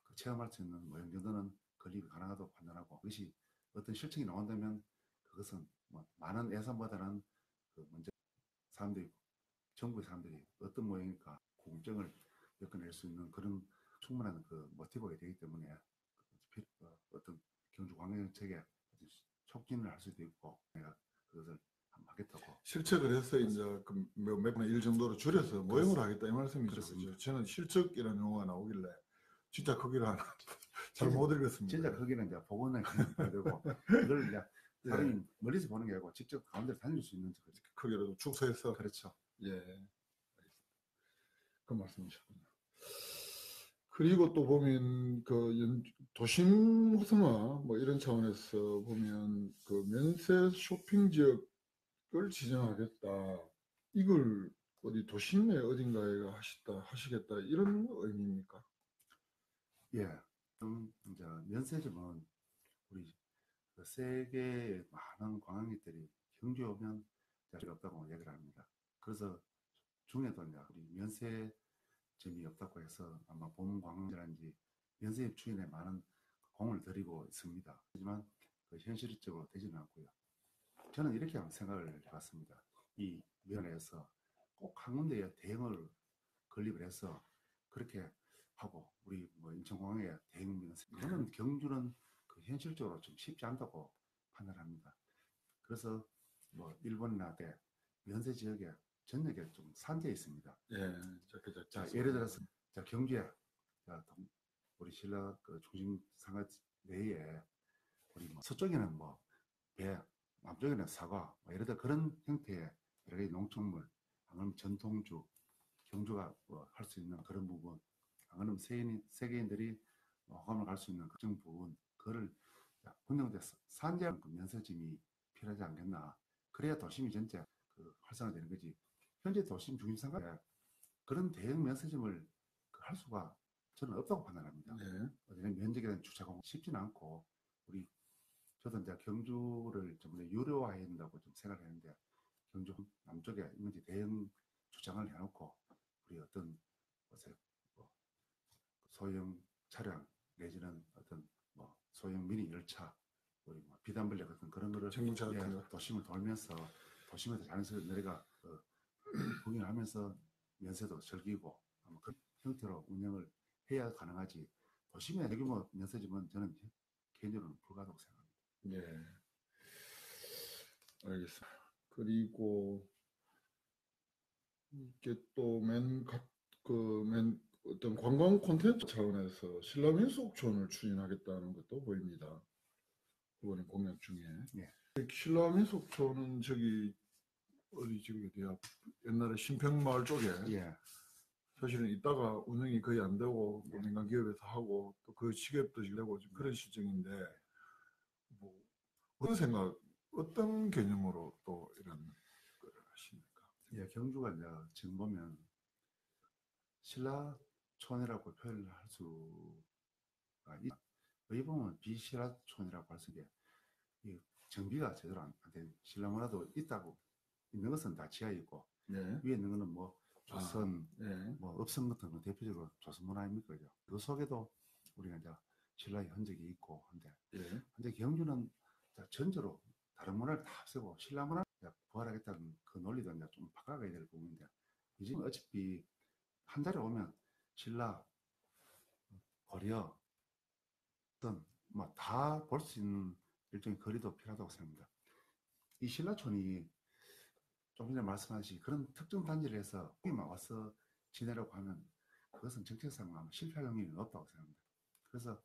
그 체험할 수 있는 모형 정도는 건립이 가능하다고 판단하고 그것이 어떤 실증이 나온다면 그것은 뭐 많은 예산보다는 그 먼저 사람들이 정부의 사람들이 어떤 모형일까 궁금증을 엮어낼 수 있는 그런 충분한 그 모티브가 되기 때문에 어떤 경주 관광 정책에 촉진을 할 수도 있고 내가 그것을 한번 하겠다고. 실측을 해서 이제 몇 분의 1 정도로 줄여서 모형을 하겠다 이 말씀이죠. 그렇습니다. 그죠? 저는 실측이라는 용어가 나오길래 진짜 크기를 하나 잘 못 읽었습니다. 진짜 거기는 이제 복원을 해야 되고 그걸 이제 사람이 멀리서 보는 게 아니고 직접 가운데로 다닐 수 있는 크기로 축소해서. 그렇죠. 예, 알겠습니다. 그 말씀이셨군요. 그리고 또 보면 그 도심 호성화 뭐 이런 차원에서 보면 그 면세 쇼핑 지역을 지정하겠다. 이걸 어디 도심의 어딘가에 하시겠다 이런 의미입니까? 예. 이제 면세점은 우리 그 세계 많은 관광객들이 경주에 오면 필요 없다고 얘기를 합니다. 그래서 중에도 이제 우리 면세점이 없다고 해서 아마 봄 관광지라든지 면세 추인에 많은 공을 들이고 있습니다. 하지만 그 현실적으로 되지는 않고요. 저는 이렇게 한번 생각을 해봤습니다. 이 면에서 꼭 한 군데에 대응을 건립을 해서 그렇게 하고 우리 뭐 인천공항에 대응 면세 그거는 경주는 그 현실적으로 좀 쉽지 않다고 판단합니다. 그래서 뭐 일본이나 때 면세 지역에 전역에 좀 산재 있습니다. 예, 자 예를 들어서 자 경주에 자, 우리 신라 그 중심 상가 내에 우리 뭐 서쪽에는 뭐 배, 남쪽에는 사과, 뭐 예를 들어 그런 형태의 여러 가지 농축물, 아니면 전통주, 경주가 뭐 할 수 있는 그런 부분, 아니면 세계인들이 호감을 갈 수 있는 그런 부분, 그거를 분명히 산재하는 그 면세점이 필요하지 않겠나. 그래야 도심이 전체 그 활성화되는 거지. 현재 도심 중심 상가에 그런 대형 면세점을 할 수가 저는 없다고 판단합니다. 네. 왜냐면 면적에 대한 주차가 쉽지는 않고 우리 저도 이제 경주를 좀 유료화해야 된다고 좀 생각을 했는데 경주 남쪽에 있는지 대형 주차장을 해놓고 우리 어떤 곳에 뭐 소형 차량 내지는 어떤 뭐 소형 미니 열차 우리 뭐 비단블랙 같은 그런 거를 도심을 돌면서 도심에서 자연스럽게 내려가 구경하면서 면세도 즐기고 아마 그런 형태로 운영을 해야 가능하지 도심의 대규모 면세점은 저는 개인적으로는 불가하다고 생각합니다. 예, 알겠습니다. 그리고 이게 또 어떤 관광 콘텐츠 차원에서 신라민속촌을 추진하겠다는 것도 보입니다. 이번에 공약 중에. 예. 신라민속촌은 저기 어디 지금 어디야? 옛날에 신평마을 쪽에. 예. 사실은 이따가 운영이 거의 안 되고 뭐 민간 기업에서 하고 또 그 시급도 되고 그런 실정인데 뭐 어떤 개념으로 또 이런 걸 하십니까? 예, 경주가 이제 지금 보면 신라촌이라고 표현을 할 수가 의봉은 비신라촌이라고 할 수 있게 정비가 제대로 안 된 신라문화도 있다고 있는 것은 다 지하에 있고 네. 위에 있는 거는 뭐 조선 네. 뭐 읍성 같은 건 대표적으로 조선 문화 아닙니까? 그 속에도 우리가 이제 신라의 흔적이 있고 한데 예. 근데 경주는 전적으로 다른 문화를 다 쓰고 신라 문화를 부활하겠다는 그 논리도 이제 좀 바꿔가야 될 부분인데 이제 어차피 한 달에 오면 신라, 고려 뭐다 볼 수 있는 일종의 거리도 필요하다고 생각합니다. 이 신라촌이 좀 전에 말씀하신 그런 특정 단지를 해서 거기만 와서 지내라고 하면 그것은 정책상 아마 실패할 확률이 높다고 생각합니다. 그래서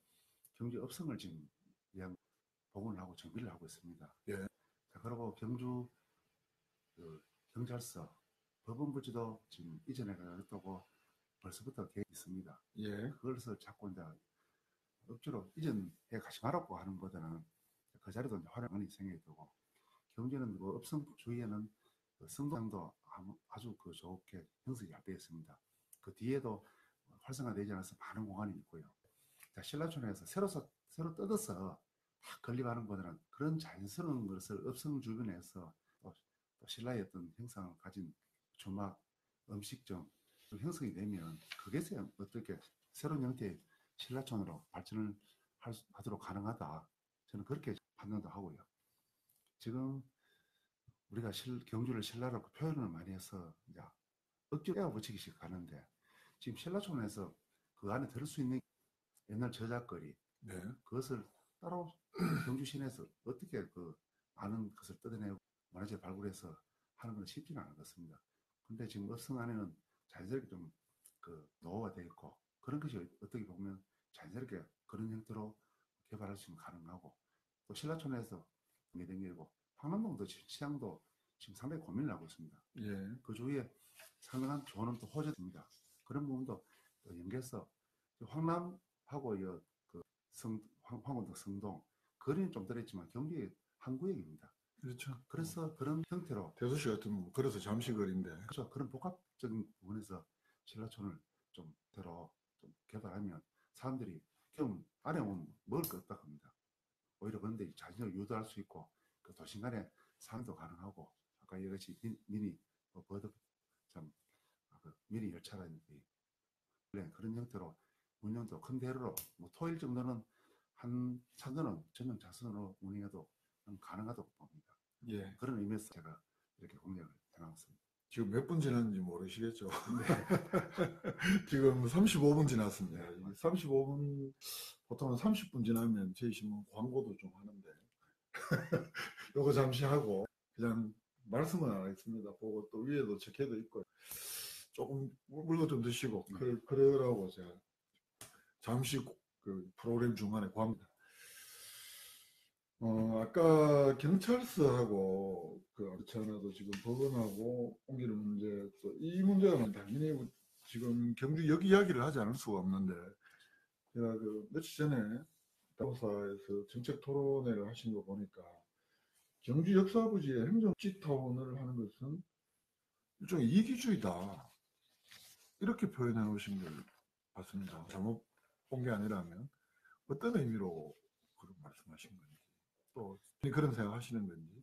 경주 업성을 지금 복원을 하고 정비를 하고 있습니다. 예. 자, 그리고 경주 그 경찰서 법원부지도 지금 이전에 가겠다고 벌써부터 계획이 있습니다. 예. 그것을 자꾸 이제 억지로 이전해 가지 말라고 하는 것보다는 그 자리도 이제 활용이 생겨야 되고 경주는 그 업성 주위에는 그 성당도 아주 그 좋게 형성이 잘 되어 있습니다. 그 뒤에도 활성화되지 않아서 많은 공간이 있고요. 자, 신라촌에서 새로 뜯어서 다 건립하는 것보다는 그런 자연스러운 것을 업성 주변에서 또 신라의 어떤 형상을 가진 주막, 음식점 형성이 되면 그것에 어떻게 새로운 형태의 신라촌으로 발전을 하도록 가능하다. 저는 그렇게 판단도 하고요. 지금 우리가 경주를 신라라고 표현을 많이 해서 이제 억지로 붙이기씩 가는데 지금 신라촌에서 그 안에 들을 수 있는 옛날 저작거리, 네. 그것을 따로 경주 시내에서 어떻게 그 많은 것을 뜯어내고 문화재 발굴해서 하는 건 쉽지는 않은 것 같습니다. 근데 지금 읍성 안에는 자연스럽게 좀 그 노후가 되어 있고 그런 것이 어떻게 보면 자연스럽게 그런 형태로 개발할 수 있는 가능하고 또 신라촌에서 연계되고 황남동도 시장도 지금 상당히 고민을 하고 있습니다. 예. 그 주위에 상당한 좋은 또 호재입니다. 그런 부분도 또 연계해서 황남하고 그 황원도 성동 거리는 좀 떨어졌지만 경기의 한 구역입니다. 그렇죠. 그래서 그런 형태로 대도시 같은 그래서 잠시거리인데. 그렇죠. 그런 복합적인 부분에서 신라촌을 좀 대로 좀 개발하면 사람들이 좀 안에 오면 먹을 거 없다 합니다. 오히려 그런데 자신을 유도할 수 있고 그 도심 간의 상도 가능하고 아까 이것이 미니 버드 참 미니 열차라든지 그런 형태로 운영도 큰 대로로 뭐 토일 정도는 한 차선은 전용 차선으로 운행해도 가능하다고 봅니다. 예. 그런 의미에서 제가 이렇게 공략을 해놨습니다. 지금 몇 분 지났는지 모르시겠죠. 지금 35분 지났습니다. 네, 35분, 보통은 30분 지나면 저희 신문 광고도 좀 하는데, 요거 잠시 하고, 그냥 말씀은 안 하겠습니다. 보고 또 위에도 적혀도 있고, 조금 물도 좀 드시고, 네. 그러라고 제가 잠시 그 프로그램 중간에 광고. 아까 경찰서하고 그 그렇잖아도 지금 법원하고 옮기는 문제, 또 이 문제는 당연히 지금 경주 여기 이야기를 하지 않을 수가 없는데, 제가 그 며칠 전에 당사에서 정책 토론회를 하신 거 보니까 경주 역사부지에 행정지타원을 하는 것은 일종의 이기주의다, 이렇게 표현해 놓으신 걸 봤습니다. 잘못 본 게 아니라면 어떤 의미로 그런 말씀하신 건지, 또 그런 생각 하시는 건지.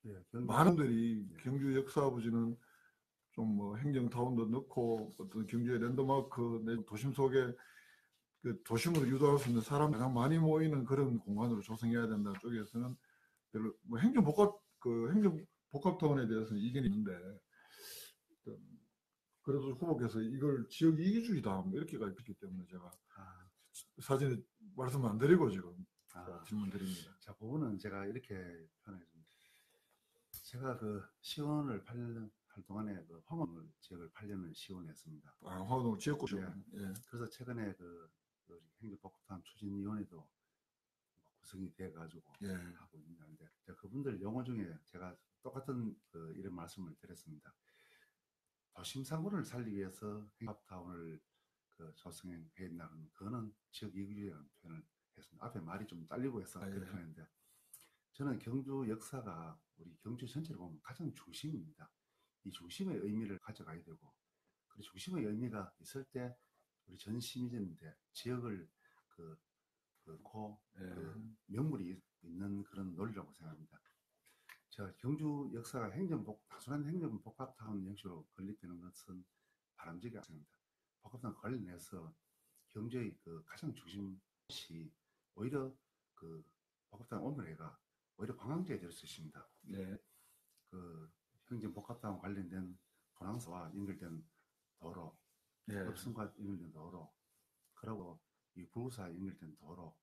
네, 많은 분들이 네. 경주 역사부지는 좀 뭐 행정타운도 넣고 어떤 경주의 랜드마크 내 도심 속에 그 도심으로 유도할 수 있는 사람 가장 많이 모이는 그런 공간으로 조성해야 된다 쪽에서는 별로 뭐 행정복합타운에 대해서는 이견이 있는데, 그래도 후보께서 이걸 지역 이기주의다 뭐 이렇게까지 했기 때문에 제가 사전에 말씀 안 드리고 지금 질문 드립니다. 자, 그거는 제가 이렇게 표현했습니다. 제가 그 시원을 8년 할 동안에 그 황원 지역을 8년을 시원했습니다. 화동 지역구 시원. 네. 예. 그래서 최근에 그 행정복합타운 추진위원회도 구성이 돼가지고 예. 하고 있는데 그분들 용어 중에 제가 똑같은 그 이런 말씀을 드렸습니다. 도심 상권을 살리기 위해서 행합타운을 그 조성해 있다는 그거는 지역 이기주의라는 표현을 했습니다. 앞에 말이 좀 딸리고 해서 그렇게 표현했는데 저는 경주 역사가 우리 경주 전체를 보면 가장 중심입니다. 이 중심의 의미를 가져가야 되고 그 중심의 의미가 있을 때 우리 전 시민인데 지역을 그 명물이 있는 그런 논리라고 생각합니다. 제가 경주 역사가 단순한 행정복합타운 형식으로 건립되는 것은 바람직하지 않습니다. 복합타운 관련해서 경주의 그 가장 중심시 오히려 그 복합타운 오면회가 오히려 관광지가 될 수 있습니다. 네. 그 행정복합타운 관련된 본항사와 연결된 도로, 읍성과 연결된 도로, 그리고 이 부부사 연결된 도로,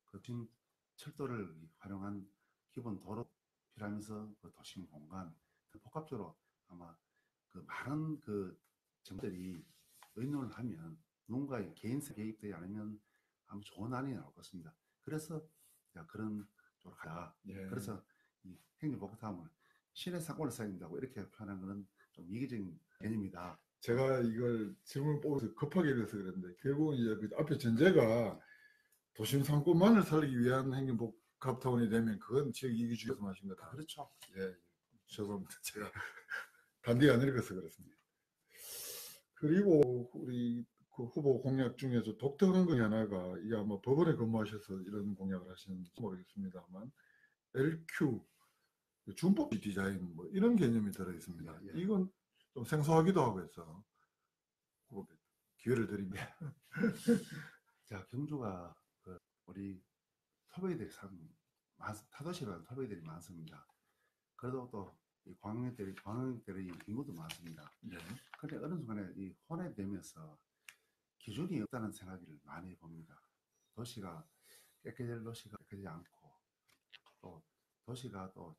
그 철도를 활용한 기본 도로 필요하면서 그 도심 공간 복합적으로 아마 그 많은 그 점들이 의논을 하면 누군가의 개인세 개입되지 않으면 아마 좋은 안이 나올 것 같습니다. 그래서 그런 쪽으로 가자. 그래서 이 행정복합타운을 시내 상권을 써야 된다고 이렇게 표현한 것은 좀 이기적인 개념이다. 제가 이걸 질문 뽑아서 급하게 읽어서 그랬는데 결국은 이제 그 앞에 전제가 도심 상권만을 살리기 위한 행정복합타운이 되면 그건 지역 이기주의 말씀하신 거다. 그렇죠. 예, 죄송합니다. 제가 단디가 안 읽어서 그렇습니다. 그리고 우리 그 후보 공약 중에서 독특한 것 하나가, 이게 아마 법원에 근무하셔서 이런 공약을 하시는지 모르겠습니다만 LQ 준법 디자인 뭐 이런 개념이 들어 있습니다. 예. 이건 좀 생소하기도 하고 해서 기회를 드립니다. 자, 경주가 우리 토베이들이 타도시라는 토베이들이 많습니다. 그래도 또 이 관광객들이 인구도 많습니다. 네. 그런데 어느 순간에 이 혼합되면서 기준이 없다는 생각을 많이 봅니다. 도시가 깨끗할 도시가 깨끗하지 않고 또 도시가 또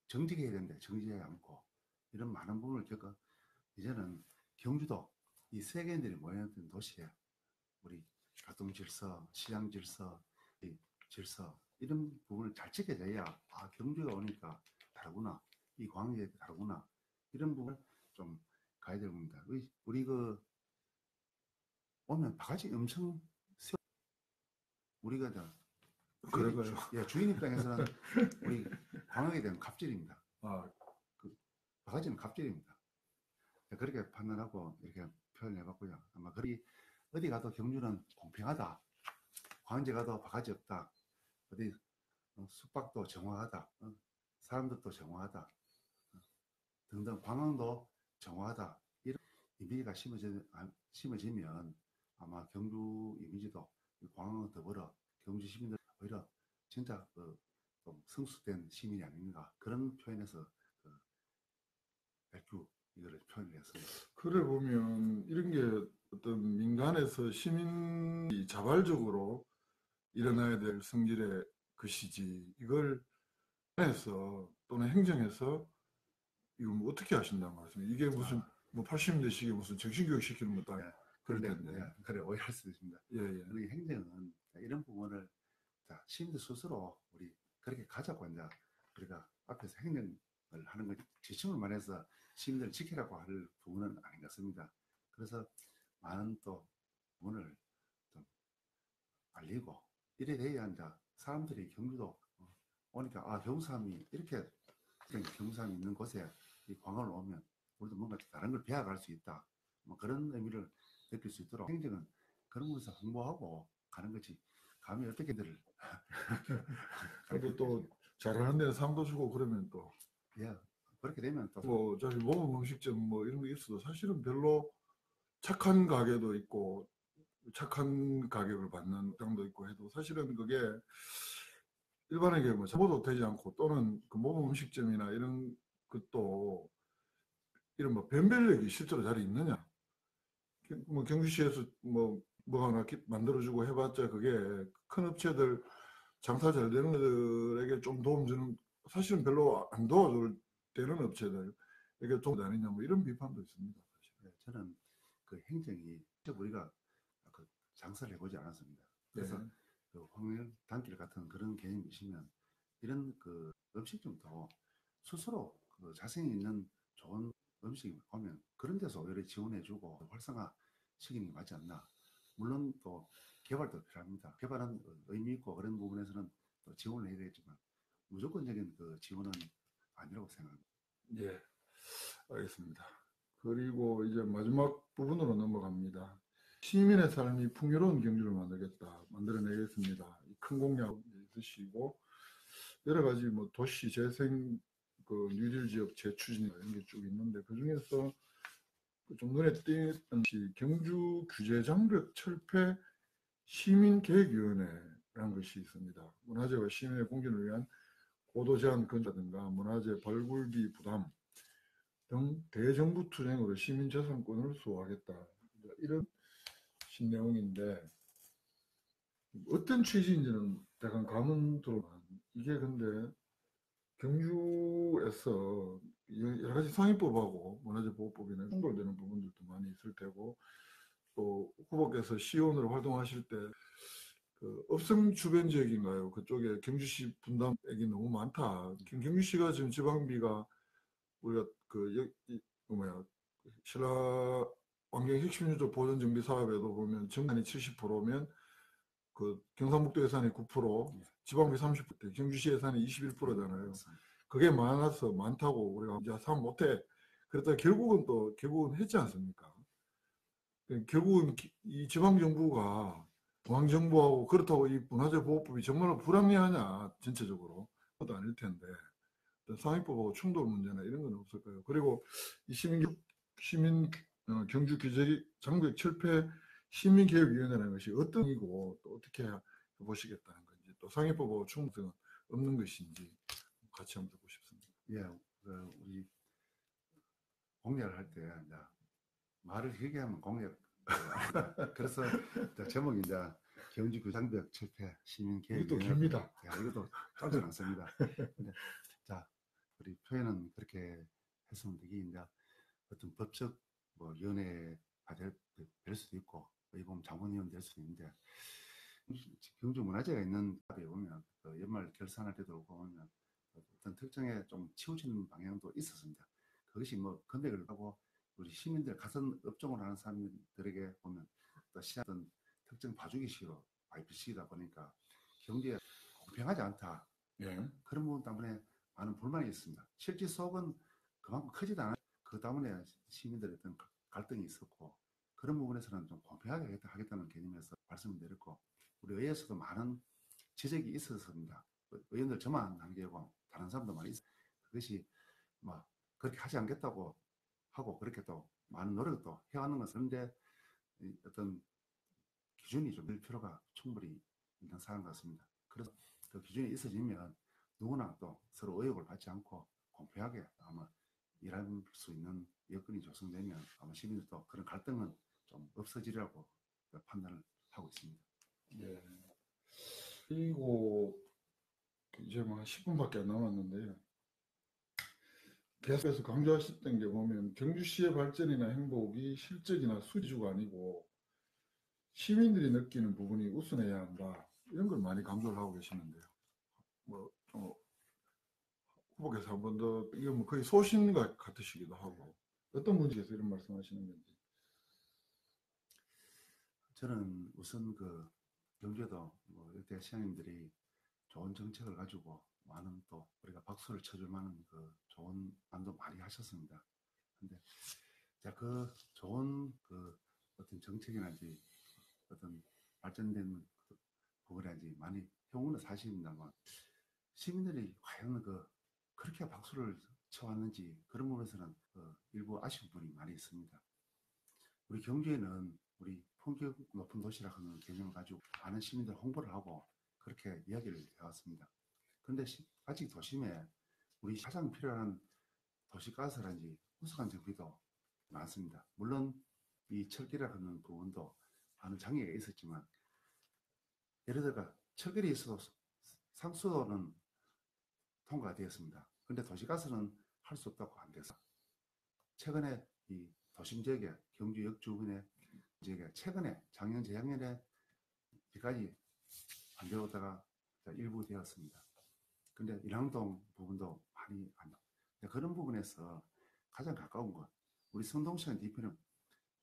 정직해야 되는데 정직하지 않고 이런 많은 부분을 겪어 이제는 경주도 이 세계인들이 모여있는 도시에 우리 교통 질서, 시장 질서, 이 질서 이런 부분을 잘 지켜져야 아 경주가 오니까 다르구나 이 광역이 다르구나 이런 부분을 좀 가야 됩니다. 우리 그 오면 바가지 엄청 세워 우리가 그런가요? 주인 입장에서는 우리 광역에 대한 갑질입니다. 아, 그 바가지는 갑질입니다. 그렇게 판단하고 이렇게 표현해봤고요. 아마 그리 어디 가도 경주는 공평하다. 광주에 가도 바가지 없다. 어디 숙박도 정화하다. 사람들도 정화하다. 등등 관광도 정화하다. 이런 이미지가 심어지면 아마 경주 이미지도 관광과 더불어 경주 시민들 오히려 진짜 좀 성숙된 시민이 아닌가 그런 표현에서 백주 이거를 표현을 했습니다. 그래 보면 이런 게 어떤 민간에서 시민이 자발적으로 일어나야 될 성질의 것이지 이걸 해서 또는 행정에서 이거 뭐 어떻게 하신다는 말씀이에요? 이게 무슨 뭐 80년대식에 무슨 정신교육 시키는 것도 아니고 그럴 텐데. 그래 오해할 수도 있습니다. 예, 예. 우리 행정은 이런 부분을 시민들 스스로 우리 그렇게 가자고 이제 우리가 앞에서 행정을 하는 걸 지침을 말해서 시민들을 지키라고 할 부분은 아닌 것 같습니다. 그래서 많은 또 부분을 좀 알리고 이래 돼야 이제 사람들이 경주도 오니까 아 경삼이 이렇게 경삼이 있는 곳에 이 관광을 오면 우리도 뭔가 다른 걸 배워갈 수 있다. 뭐 그런 의미를 느낄 수 있도록 행정은 그런 곳에서 홍보하고 가는 거지. 감히 어떻게들 그래도 또 잘하는 데는 상도 주고 그러면 또 예 그렇게 되면 또 뭐 저기 모범 음식점 뭐 이런 게 있어도 사실은 별로 착한 가게도 있고 착한 가격을 받는 장도 있고 해도 사실은 그게 일반에게 뭐 잡아도 되지 않고 또는 그 모범 음식점이나 이런 것도 이런 뭐 변별력이 실제로 잘 있느냐 뭐 경주시에서 뭐 하나 만들어주고 해봤자 그게 큰 업체들 장사 잘 되는 애들에게 좀 도움 주는 사실은 별로 안 도와줄 되는 업체들에게 좀 아니냐 뭐 이런 비판도 있습니다. 사실. 저는 그 행정이 우리가 그 장사를 해보지 않았습니다. 그래서 네. 그 황일 단길 같은 그런 개념이 있으면 이런 그 음식점도 스스로 그 자신이 있는 좋은 음식이 오면 그런 데서 오히려 지원해주고 활성화 시키는 게 맞지 않나. 물론 또 개발도 필요합니다. 개발은 의미 있고 그런 부분에서는 또 지원을 해야 되겠지만 무조건적인 그 지원은 아니라고 생각합니다. 예, 알겠습니다. 그리고 이제 마지막 부분으로 넘어갑니다. 시민의 삶이 풍요로운 경주를 만들어내겠습니다. 큰 공약 있으시고 여러 가지 뭐 도시 재생, 그 뉴딜 지역 재추진 이런 게 쭉 있는데 그 중에서 좀 눈에 띄는 것이 경주 규제 장벽 철폐 시민계획위원회라는 것이 있습니다. 문화재와 시민의 공존을 위한 고도 제한 건조라든가 문화재 발굴비 부담 등 대정부 투쟁으로 시민재산권을 수호하겠다. 이런 신내용인데 어떤 취지인지는 약간 감은 들어만 이게 근데 경주에서 여러 가지 상위법하고 문화재보호법이나 충돌되는 부분들도 많이 있을 테고 또 후보께서 시의원으로 활동하실 때 그 업성 주변 지역인가요? 그쪽에 경주시 분담액이 너무 많다. 경주시가 지금 지방비가 우리가 신라 환경 핵심 유적 보존 정비 사업에도 보면 정산이 70%면 그 경상북도 예산이 9%, 지방비 30%, 경주시 예산이 21%잖아요. 그게 많다고 우리가 이제 사업 못해. 그랬다 결국은 했지 않습니까? 결국은 이 지방정부가 중앙정부하고 그렇다고 이 문화재보호법이 정말로 불합리하냐 전체적으로 그것도 아닐 텐데 상위법하고 충돌 문제나 이런 건 없을까요? 그리고 이 시민 경주 규제 장벽 철폐 시민개혁위원회라는 것이 어떤 이고 또 어떻게 보시겠다는 건지 또 상위법하고 충돌은 없는 것인지 같이 한번 듣고 싶습니다. 예, 우리 공약을 할 때 말을 길게 하면 공약 그래서 제목이 이제 경주 교장벽 철폐 시민 계획. 이것도 깁니다. 이것도 짧지 않습니다. 근데 자, 우리 표현은 그렇게 했으면 되게 이제 어떤 법적 뭐 위원회가 될 수도 있고, 여기 보면 자문위원 될 수도 있는데, 경주 문화재가 있는 답에 보면 그 연말 결산할 때도 보면 어떤 특정에 좀 치우치는 방향도 있었습니다. 그것이 뭐 금액을 하고 우리 시민들 가선 업종을 하는 사람들에게 보면 또 시장은 특정 봐주기식으로 많이 비치다 보니까 경기에 공평하지 않다. 예. 그런 부분 때문에 많은 불만이 있습니다. 실제 수업은 그만큼 크지도 않아요. 그 때문에 시민들의 어떤 갈등이 있었고, 그런 부분에서는 좀 공평하게 하겠다는 개념에서 말씀을 드렸고, 우리 의회에서도 많은 지적이 있었습니다. 의원들 저만 한 게 아니고 다른 사람도 많이 있어요. 그것이 뭐 그렇게 하지 않겠다고 하고 그렇게 또 많은 노력을 또 해왔는 것은, 그런데 어떤 기준이 좀 될 필요가 충분히 있는 사안 같습니다. 그래서 그 기준이 있어지면 누구나 또 서로 의혹을 받지 않고 공평하게 아마 일할 수 있는 여건이 조성되면 아마 시민들도 그런 갈등은 좀 없어지리라고 판단을 하고 있습니다. 예. 그리고 이제 뭐 한 10분밖에 안 남았는데요. 계속해서 강조하셨던 게 보면 경주시의 발전이나 행복이 실적이나 수주가 아니고 시민들이 느끼는 부분이 우선해야 한다. 이런 걸 많이 강조를 하고 계시는데요. 뭐 후보께서 한 번 더, 이거 뭐 거의 소신 같으시기도 하고, 어떤 분께서 이런 말씀하시는 건지. 저는 우선 그 경주에도 뭐 이때 시장님들이 좋은 정책을 가지고 많은 또 우리가 박수를 쳐줄 만한 그 좋은 안도 많이 하셨습니다. 근데 자, 그 좋은 그 어떤 정책이라든지 어떤 발전된 부분이라든지 많이 해오는 사실입니다만, 시민들이 과연 그렇게 박수를 쳐왔는지 그런 부분에서는 일부 아쉬운 부분이 많이 있습니다. 우리 경주에는 우리 품격 높은 도시라 하는 개념을 가지고 많은 시민들 홍보를 하고 그렇게 이야기를 해왔습니다. 그런데 아직 도심에 우리 가장 필요한 도시가스라든지 우수한 정비도 많습니다. 물론 이 철길이라 하는 부분도 많은 장애가 있었지만, 예를 들어 철길이 있어도 상수도는 통과되었습니다. 그런데 도시가스는 할 수 없다고 안 돼서 최근에 이 도심 지역에 경주역 주변에 지역에 최근에 작년 재작년에 비까지 안 되었다가 일부 되었습니다. 근데 일항동 부분도 많이 안 돼. 그런 부분에서 가장 가까운 것, 우리 성동시장 뒤편은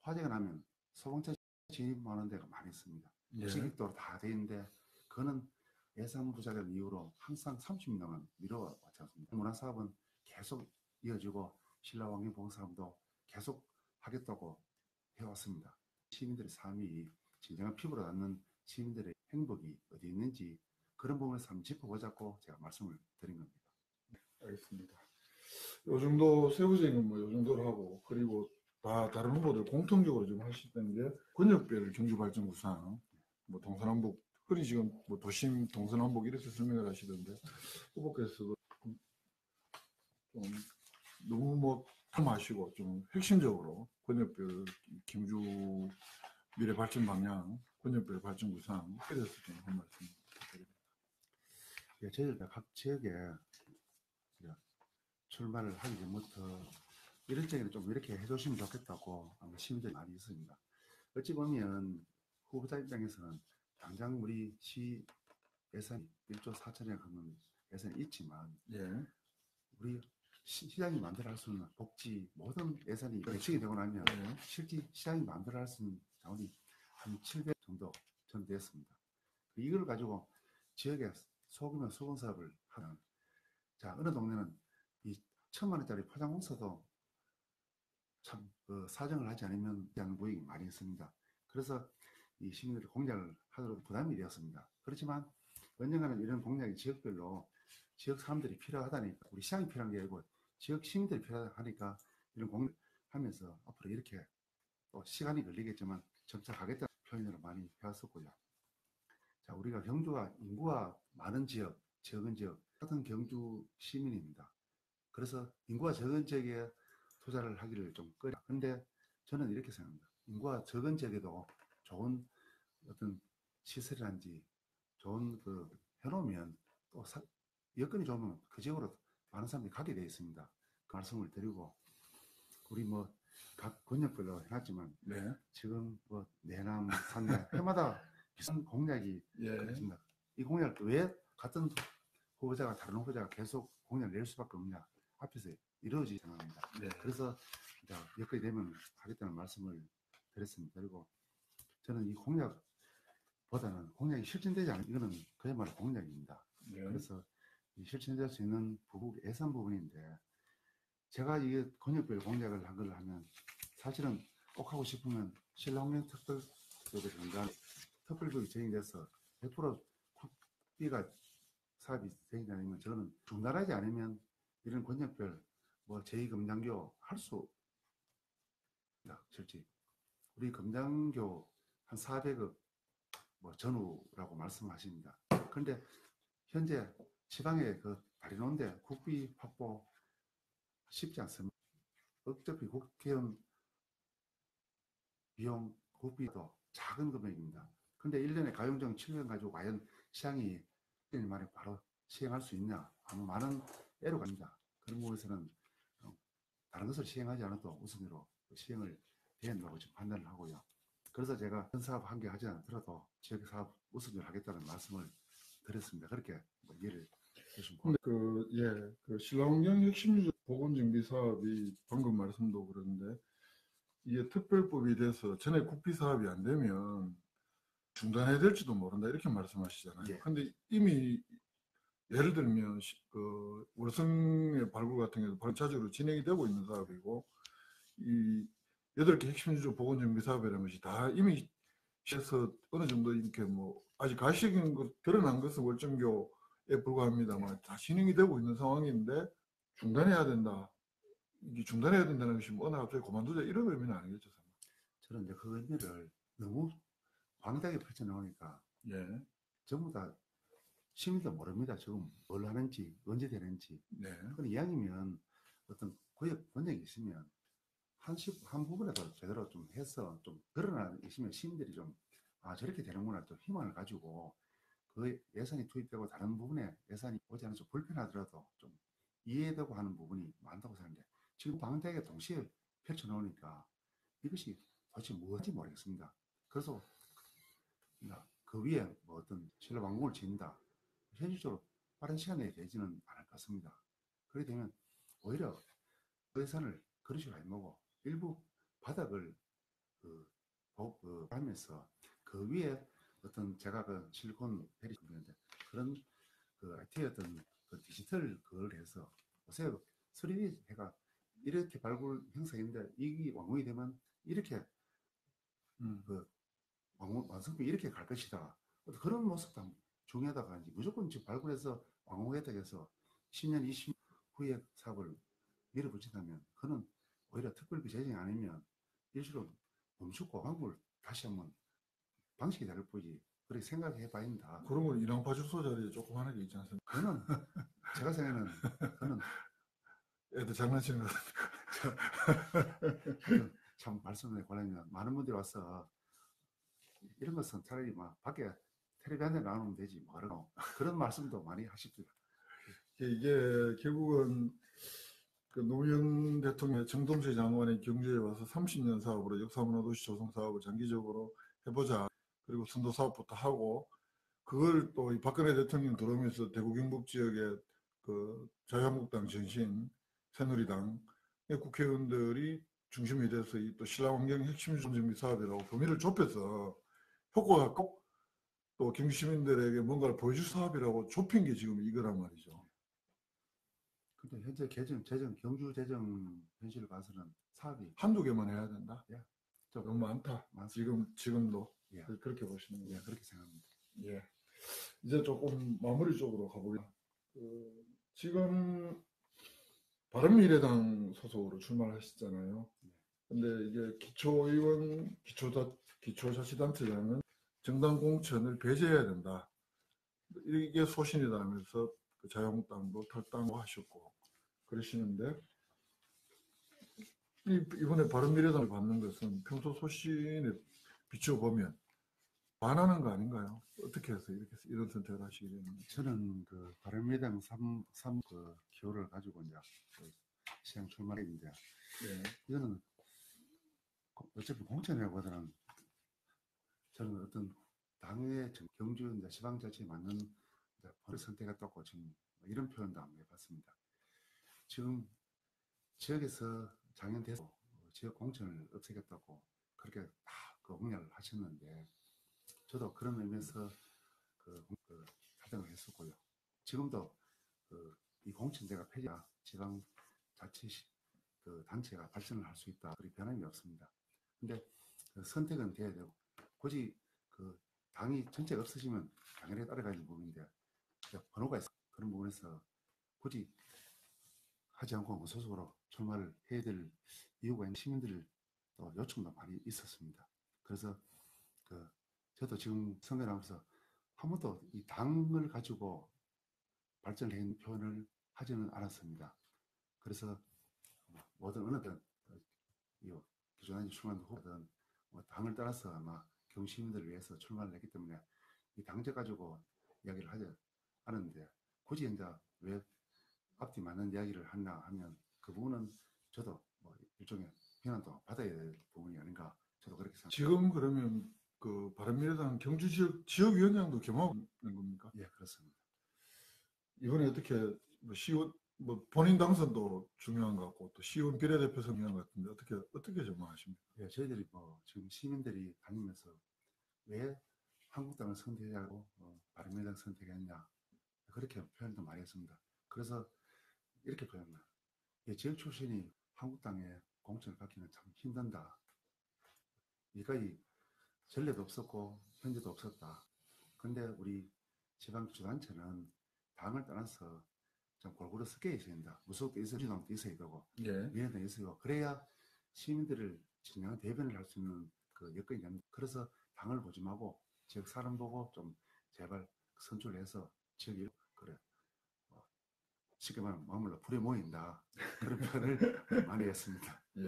화재가 나면 소방차 진입하는 데가 많이 있습니다. 예. 시객도로 다 돼 있는데 그거는 예산 부족을 이유로 항상 30년간 미뤄왔지 않습니까? 문화사업은 계속 이어지고 신라환경보건사업도 계속 하겠다고 해왔습니다. 시민들의 삶이 진정한 피부로 닿는 시민들의 행복이 어디 있는지 그런 부분에서 한번 짚어보자고 제가 말씀을 드린 겁니다. 알겠습니다. 요 정도 세부적인 뭐 요 정도로 하고, 그리고 다 다른 후보들 공통적으로 좀 하시던 게 권역별 경주발전구상, 뭐 동서남북, 흔히 지금 뭐 도심 동서남북 이렇게 설명을 하시던데, 후보께서도 좀 너무 뭐 마시고 좀 핵심적으로 권역별 경주 미래 발전 방향, 권역별 발전 구상, 이에 대해서 좀 한 말씀 부탁드립니다. 예, 저희가 각 지역에 출마를 하기 전부터 이런 쪽에는 좀 이렇게 해주시면 좋겠다고 아마 시민들이 많이 있습니다. 어찌 보면 후보자 입장에서는 당장 우리 시 예산이 1조 4천억 하는 예산이 있지만, 예. 우리 시장이 마음대로 할 수 있는 복지 모든 예산이 예측이 되고 나면 실제 시장이 마음대로 할 수 있는 자원이 한 700 정도 전되었습니다. 이걸 가지고 지역에 소규모 수건 사업을 하는, 자, 어느 동네는 이 1,000만 원짜리 포장 공사도 참 사정을 하지 않으면 하는 구역이 많이 있습니다. 그래서 이 시민들이 공약을 하도록 부담이 되었습니다. 그렇지만 언젠가는 이런 공약이 지역별로 지역 사람들이 필요하다니까, 우리 시장이 필요한 게 아니고 지역 시민들이 필요하니까 이런 공약을 하면서 앞으로 이렇게 또 시간이 걸리겠지만 정착하겠다는 표현을 많이 해왔었고요. 자, 우리가 경주가 인구가 많은 지역, 적은 지역 같은 경주 시민입니다. 그래서 인구가 적은 지역에 투자를 하기를 좀 꺼려. 근데 저는 이렇게 생각합니다. 인구가 적은 지역에도 좋은 어떤 시설이란지 좋은 그 해놓으면 또 여건이 좋으면 그 지역으로 많은 사람들이 가게 되어 있습니다. 그 말씀을 드리고 우리 뭐 각 권역별로 해놨지만 네. 지금 뭐 내남, 산내 해마다 비슷한 공약이 예. 있습니다. 이 공약을 왜 같은 후보자가 다른 후보자가 계속 공약을 낼 수밖에 없냐 앞에서 이루어지지 않습니다. 네. 그래서 여건이 되면 하겠다는 말씀을 드렸습니다. 그리고 저는 이 공약보다는 공약이 실천되지 않은 이거는 그야말로 공약입니다. 네. 그래서 이 실천될 수 있는 부분 예산 부분인데 제가 이게 권역별 공약을 한 걸 하면 사실은 꼭 하고 싶으면 신라환경 특별법에 특별법이 제정돼서 100% 국비가 사업이 되지 않으면 저는 중단하지 않으면 이런 권역별 뭐 제2금장교 할 수 있다. 실제 우리 금장교 한 400억 뭐 전후라고 말씀하십니다. 그런데 현재 지방에 그 다리놓은데 국비 확보 쉽지 않습니다. 어차피 국회의원 비용 국비도 작은 금액입니다. 근데 1년에 가용정 7년 가지고 과연 시장이 1년 만에 바로 시행할 수 있냐 하는 많은 애로가 있습니다. 그런 부분에서는 다른 것을 시행하지 않아도 우선으로 시행을 해야 한다고 지금 판단을 하고요. 그래서 제가 현 사업 한 개 하지 않더라도 지역 사업 우선을 하겠다는 말씀을 드렸습니다. 그렇게 뭐 이해를 해주시면 고맙습니다. 그 신라환경 핵심유적 보건정비 사업이 방금 말씀도 그런데 이게 특별법이 돼서 전에 국비 사업이 안 되면 중단해야 될지도 모른다 이렇게 말씀하시잖아요. 예. 근데 이미 예를 들면 그 월성의 발굴 같은 경우도 발차적으로 진행이 되고 있는 사업이고 이 8개 핵심유적 보건정비 사업이라는 것이 다 이미 시에서 어느 정도 이렇게 뭐 아직 가시적인 것 드러난 것은 월정교에 불과합니다만 다 진행이 되고 있는 상황인데 중단해야 된다. 이게 중단해야 된다는 것이 뭐 어느 갑자기 그만두자 이런 의미는 아니겠죠. 저는 이제 그 의미를 너무 광대하게 펼쳐나오니까 예. 전부 다 시민도 모릅니다. 지금 뭘 하는지 언제 되는지. 네. 그런 이왕이면 어떤 구역 권역이 있으면 한 부분에서 제대로 좀 해서 좀 드러나 있으면 시민들이 좀 저렇게 되는구나 또 희망을 가지고 그 예산이 투입되고 다른 부분에 예산이 오지 않아서 불편하더라도 좀 이해되고 하는 부분이 많다고 생각하는데 지금 방대하게 동시에 펼쳐놓으니까 이것이 도대체 무엇인지 모르겠습니다. 그래서 그 위에 뭐 어떤 신라 완공을 짓는다. 현실적으로 빠른 시간 내에 되지는 않을 것 같습니다. 그렇게 되면 오히려 그 예산을 그런 식으로 해먹고 일부 바닥을 하면서 그 위에 어떤 제가 그 실리콘 밸리 있는데 그런 그 IT 어떤 그 디지털 그걸 해서 보세요. 3D 해가 이렇게 발굴 형성인데 이게 완공이 되면 이렇게 그 완성품이 이렇게 갈 것이다. 그런 모습도 중요하다고 하는지 무조건 지금 발굴해서 완공했다고 해서 10년, 20년 후에 사업을 밀어붙인다면 그는 오히려 특별비 제정이 아니면 일시로 멈추고 한국을 다시 한번 방식이 다를 뿐이지 그렇게 생각해 봐야 한다. 그러면 인왕파출소 자리에 조그만하게 있지 않습니까? 그는 제가 생각에는 그는 애들 장난치는 것 참 말씀에 관련해서 많은 분들이 와서 이런 것은 차라리 막 밖에 텔레비 한 대 나오면 되지 뭐라고 그런 말씀도 많이 하십니다. 이게 결국은 그 노무현 대통령 정동철 장관의 경주에 와서 30년 사업으로 역사문화 도시 조성 사업을 장기적으로 해보자. 그리고 선도 사업부터 하고 그걸 또 이 박근혜 대통령 들어오면서 대구 경북 지역의 그 자유한국당 전신 새누리당 국회의원들이 중심이 돼서 이 또 신라환경 핵심 정비 사업이라고 범위를 좁혀서 효과가 꼭 또 경주 시민들에게 뭔가를 보여줄 사업이라고 좁힌 게 지금 이거란 말이죠. 근데 현재 경주 재정 현실을 봐서는 사업이 한두 개만 해야 된다. 예, 너무 많다. 많습니다. 지금도 예. 그렇게 보시는 거예요. 예, 그렇게 생각합니다. 예. 이제 조금 마무리 쪽으로 가보겠습니다. 지금 바른미래당 소속으로 출마하셨잖아요. 근데 이게 기초자치단체장은 정당 공천을 배제해야 된다. 이게 소신이다 하면서 그 자유한국당도 탈당하셨고 그러시는데 이번에 바른미래당을 받는 것은 평소 소신에 비춰보면 반하는 거 아닌가요? 어떻게 해서 이런 선택을 하시게 됐는지. 저는 그 바른미래당 3 그 기호를 가지고 이제 그 시장 출마했는데 네. 이거는 어차피 공천이라고보다는 저는 어떤 당의 경주 이제 지방자치에 맞는 이제 선택했다고 지금 이런 표현도 한번 해봤습니다. 지금 지역에서 작년 대선 지역 공천을 없애겠다고 그렇게 다 그 공약을 하셨는데 저도 그런 의미에서 그 사정을 했었고요. 지금도 이 공천제가 폐지가 지방 자치 그 단체가 발전을 할 수 있다. 그리 변함이 없습니다. 근데 그 선택은 돼야 되고 굳이 그 당이 전체가 없어지면 당연히 따라가는 부분인데 번호가 있어 그런 부분에서 굳이 하지 않고 무소속으로 출마를 해야 될 이유가 있는 시민들 또 요청도 많이 있었습니다. 그래서 저도 지금 선거를 하면서 한 번도 이 당을 가지고 발전해 표현을 하지는 않았습니다. 그래서 모든 어느 기존에 출마한 후보든 당을 따라서 아마 경주 시민들을 위해서 출마를 했기 때문에 이 당제 가지고 이야기를 하지 않았는데 굳이 이제 왜 앞뒤 맞는 이야기를 하나 하면 그 부분은 저도 일종의 비난도 받아야 될 부분이 아닌가 저도 그렇게 생각합니다. 지금 그러면 그 바른미래당 경주 지역위원장도 겸하고 있는 겁니까? 예, 그렇습니다. 이번에 어떻게 뭐 시의원 본인 당선도 중요한 것 같고 또 시의원 비례대표 선거 것 같은데 어떻게 전망하십니까? 예, 저희들이 지금 시민들이 다니면서 왜 한국당을 선택하고 바른미래당 선택했냐 그렇게 표현도 많이 했습니다. 그래서 이렇게 표현합니다. 예, 지역 출신이 한국당에 공천을 받기는 참 힘든다. 여기까지 전례도 없었고 현재도 없었다. 근데 우리 지방주단체는 당을 떠나서 좀 골고루 섞여 있어야 된다. 무섭게 민주당도 있어야 되고 예. 민주당도 있어야 되고 그래야 시민들을 진정한 대변을 할 수 있는 그 여건이 됩니다. 그래서 당을 보지 말고 지역 사람 보고 좀 제발 선출해서 지역이 그래 쉽게 말하면 마음으로 불에 모인다. 그런 표현을 많이 했습니다. 예.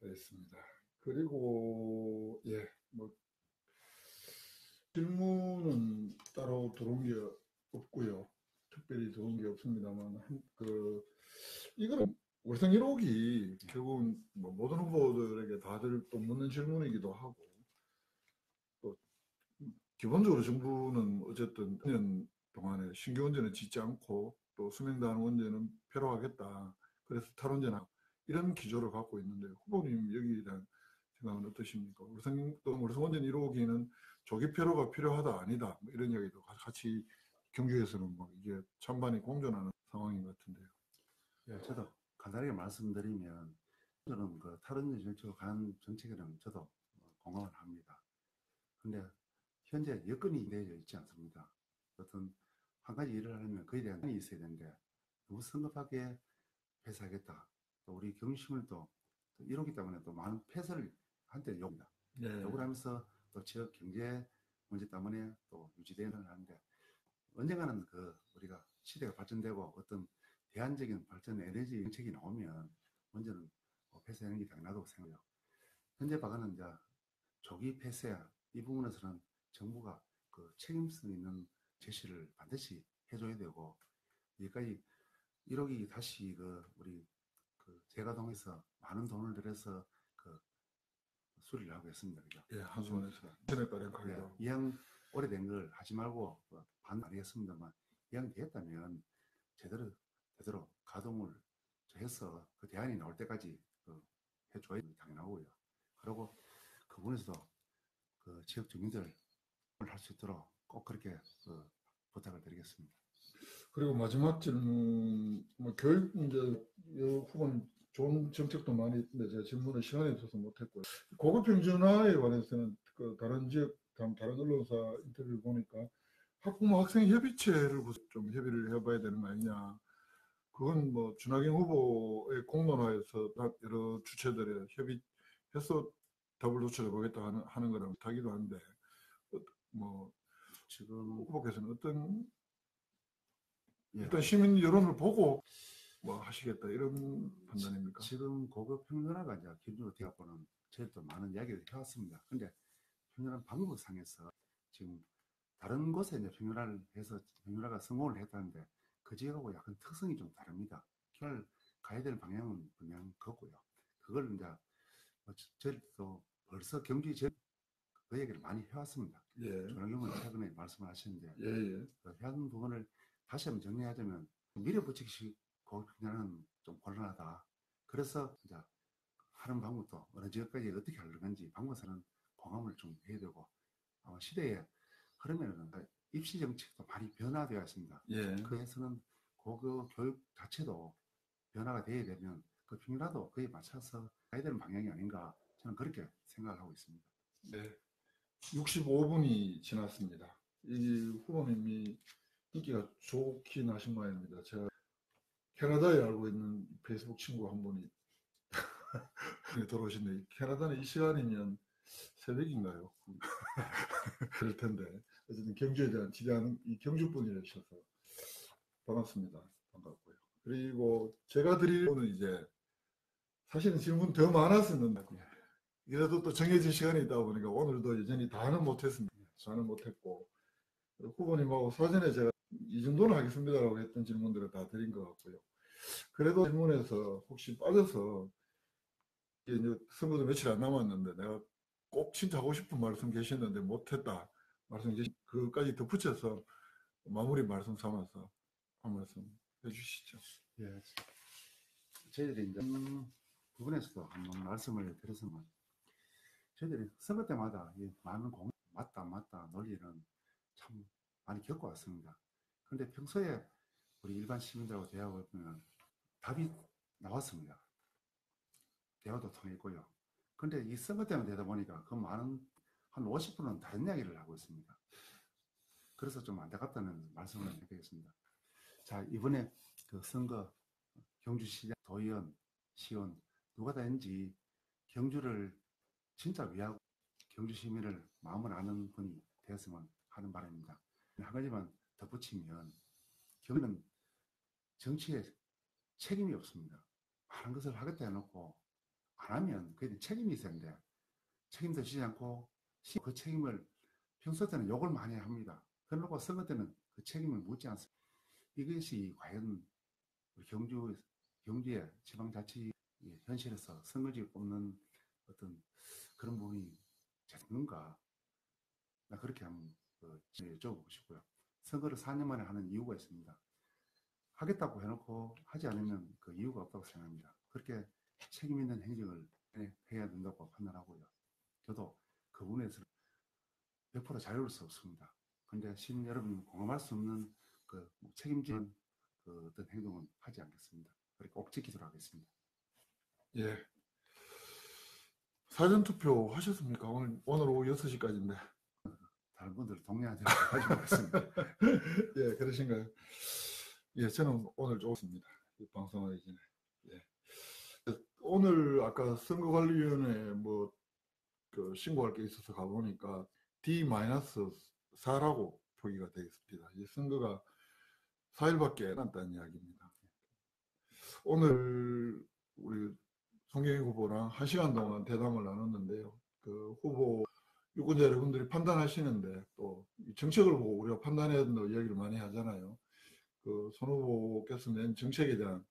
알겠습니다. 그리고 뭐 질문은 따로 들어온 게 없고요. 특별히 들어온 게 없습니다만 이거는 월성 1호기 결국은 뭐 모든 후보들에게 다들 또 묻는 질문이기도 하고 또 기본적으로 정부는 어쨌든 1년 동안에 신규 원전을 짓지 않고 또 수명다한 원전은 폐로하겠다. 그래서 탈원전하고 이런 기조를 갖고 있는데 후보님 여기에 대한 생각은 어떠십니까? 월성 원전 1호기는 조기 폐로가 필요하다 아니다 뭐 이런 이야기도 같이 경주에서는 뭐 이게 찬반이 공존하는 상황인 것 같은데요. 예, 저도 간단하게 말씀드리면 저는 그 탈원전 정책으로 가는 정책에는 저도 공감을 합니다. 근데 현재 여건이 되어 있지 않습니다. 어떤 한 가지 일을 하려면 그에 대한 이 있어야 되는데 너무 성급하게 폐쇄하겠다. 또 우리 경심을 또 이러기 때문에 또 많은 폐쇄를 한때 요구합니다. 요구를 하면서 또 지역 경제 문제 때문에 또 유지되는 하는데 언젠가는 우리가 시대가 발전되고 어떤 대안적인 발전 에너지 정책이 나오면 먼저는 폐쇄하는 게 당연하다고 생각해요. 현재 방안은 이제 조기 폐쇄 이 부분에서는 정부가 그 책임성 있는 제시를 반드시 해줘야 되고 여기까지 1억이 다시 우리 재가동해서 많은 돈을 들여서 수리를 하고 있습니다. 그죠? 예, 한수원에서 전액가량 가기도 하고. 이왕 오래된 걸 하지 말고 반 아니겠습니다만 이왕 되었다면 제대로 가동을 해서 그 대안이 나올 때까지 해줘야 당연하고요. 그리고 그 부분에서도 지역 주민들 할 수 있도록 꼭 그렇게 부탁을 드리겠습니다. 그리고 마지막 질문, 뭐 교육 문제, 후보는 좋은 정책도 많이 있는데 제가 질문을 시간이 없어서 못했고요. 고급 평준화에 관해서는 다른 지역, 다른 언론사 인터뷰를 보니까 학부모 학생 협의체를 좀 협의를 해봐야 되는 거 아니냐. 그건 뭐 준하경 후보의 공론화에서 여러 주체들의 협의해서 답을 도출해 보겠다 하는 거랑 타기도 한데 뭐 지금 후보께서는 어떤 일단 시민 여론을 보고 뭐 하시겠다 이런 판단입니까? 지금 고급 평균화가 이제 기준으로 되어보는 저희도 많은 이야기를 해왔습니다. 근데 평균화 방법상에서 지금 다른 곳에 이제 평균화를 해서 평균화가 성공을 했다는데 그 지역하고 약간 특성이 좀 다릅니다. 그걸 가야 될 방향은 분명 그거고요. 그걸 이제 저희도 벌써 경주에 그 얘기를 많이 해왔습니다. 예, 조남경은 최근에 말씀을 하셨는데 예, 예. 그 해안 부분을 다시 한번 정리하자면 밀어붙이기식 고평야는 좀 곤란하다. 그래서 이제 하는 방법도 어느 지역까지 어떻게 하려는 건지 방법에서는 공감을 좀 해야 되고 아마 시대에 흐르면은 입시 정책도 많이 변화되어 있습니다. 예. 그래서는 고교 교육 자체도 변화가 돼야 되면 그 평균화도 그에 맞춰서 가야 되는 방향이 아닌가 저는 그렇게 생각을 하고 있습니다. 네. 65분이 지났습니다. 이 후보님이 인기가 좋긴 하신 모양입니다. 제가 캐나다에 알고 있는 페이스북 친구 한 분이 들어오신데 캐나다는 이 시간이면 새벽인가요? 그럴 텐데 어쨌든 경주에 대한 지대한 이 경주분이셔서 반갑습니다. 반갑고요. 그리고 제가 드릴 거는 이제 사실은 질문 더 많았었는데 이래도 또 정해진 시간이 있다 보니까 오늘도 여전히 다는 못했습니다. 다는 못했고 후보님하고 사전에 제가 이 정도는 하겠습니다라고 했던 질문들을 다 드린 것 같고요. 그래도 질문에서 혹시 빠져서 이제 선거도 며칠 안 남았는데 내가 꼭 진짜 하고 싶은 말씀 계셨는데 못했다 말씀 계신 그것까지 덧붙여서 마무리 말씀 삼아서 한 말씀 해주시죠. 예, 저희들이 이제 부분에서도 한번 말씀을 드렸으면 저희들이 선거 때마다 많은 맞다 논리는 참 많이 겪어왔습니다. 그런데 평소에 우리 일반 시민들하고 대화해 보면 답이 나왔습니다. 대화도 통했고요. 근데 이 선거 때문에 되다 보니까 그 많은 한 50%는 다른 이야기를 하고 있습니다. 그래서 좀 안타깝다는 말씀을 드리겠습니다. 자, 이번에 그 선거 경주시장, 도의원, 시의원 누가 다 했는지 경주를 진짜 위하고 경주 시민을 마음을 아는 분이 되었으면 하는 바람입니다. 한 가지만 덧붙이면 경주는 정치에 책임이 없습니다. 많은 것을 하겠다 해놓고 안 하면 그게 책임이 있어야 하는데 책임도 지지 않고 그 책임을 평소 때는 욕을 많이 합니다. 그러고 선거 때는 그 책임을 묻지 않습니다. 이것이 과연 우리 경주의 지방자치 현실에서 선거지 뽑는 어떤 그런 부분이 되는가? 나 그렇게 한번 여쭤보고 싶고요. 선거를 4년 만에 하는 이유가 있습니다. 하겠다고 해놓고 하지 않으면 그 이유가 없다고 생각합니다. 그렇게 책임 있는 행정을 해야 된다고 판단하고요. 저도 그 부분에서 100% 자유로울 수 없습니다. 근데 시민 여러분 공감할 수 없는 그 책임진 그 어떤 행동은 하지 않겠습니다. 그렇게 꼭 지키도록 하겠습니다. 예. 사전투표 하셨습니까? 오늘 오후 6시까지인데. 다른 분들 동의하지 않겠습니다. 예, 그러신가요? 예, 저는 오늘 좋습니다. 방송하기 전에. 예. 오늘 아까 선거관리위원회 그 신고할 게 있어서 가보니까 D-4라고 표기가 되어 있습니다. 이 선거가 4일밖에 안 남았다는 이야기입니다. 오늘 우리 송경희 후보랑 1시간 동안 대담을 나눴는데요. 그 후보 유권자 여러분들이 판단하시는데 또 정책을 보고 우리가 판단해야 된다고 이야기를 많이 하잖아요. 그 손 후보께서 낸 정책에 대한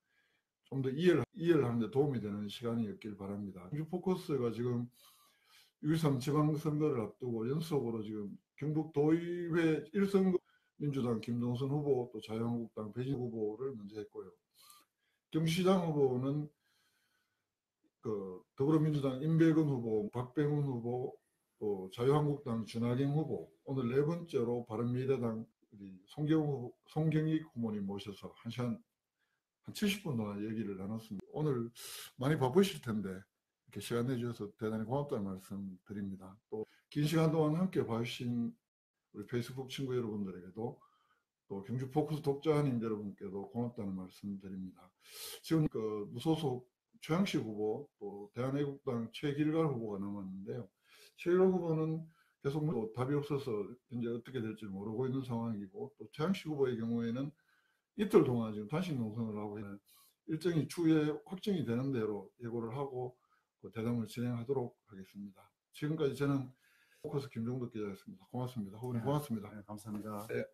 좀 더 이해를 하는 데 도움이 되는 시간이었길 바랍니다. 경주 포커스가 지금 6.13 지방선거를 앞두고 연속으로 지금 경북 도의회 1선거 민주당 김동선 후보 또 자유한국당 배진 후보를 먼저 했고요. 경주시장 후보는 그 더불어민주당 임백은 후보, 박병훈 후보, 또 자유한국당 준하경 후보, 오늘 네 번째로 바른미래당 송경익 후보님 모셔서 1시간 한 70분 동안 얘기를 나눴습니다. 오늘 많이 바쁘실 텐데 이렇게 시간 내주셔서 대단히 고맙다는 말씀 드립니다. 또 긴 시간 동안 함께 봐주신 우리 페이스북 친구 여러분들에게도 또 경주 포커스 독자님 여러분께도 고맙다는 말씀 드립니다. 지금 그 무소속 최양식 후보 또 대한애국당 최길갈 후보가 남았는데요. 최길갈 후보는 계속 뭐 답이 없어서 현재 어떻게 될지 모르고 있는 상황이고 또 최양식 후보의 경우에는 이틀 동안 지금 단식 농성을 하고 있는 일정이 추후에 확정이 되는 대로 예고를 하고 그 대담을 진행하도록 하겠습니다. 지금까지 저는 포커스 김종덕 기자였습니다. 고맙습니다. 후보님 고맙습니다. 네, 감사합니다. 네.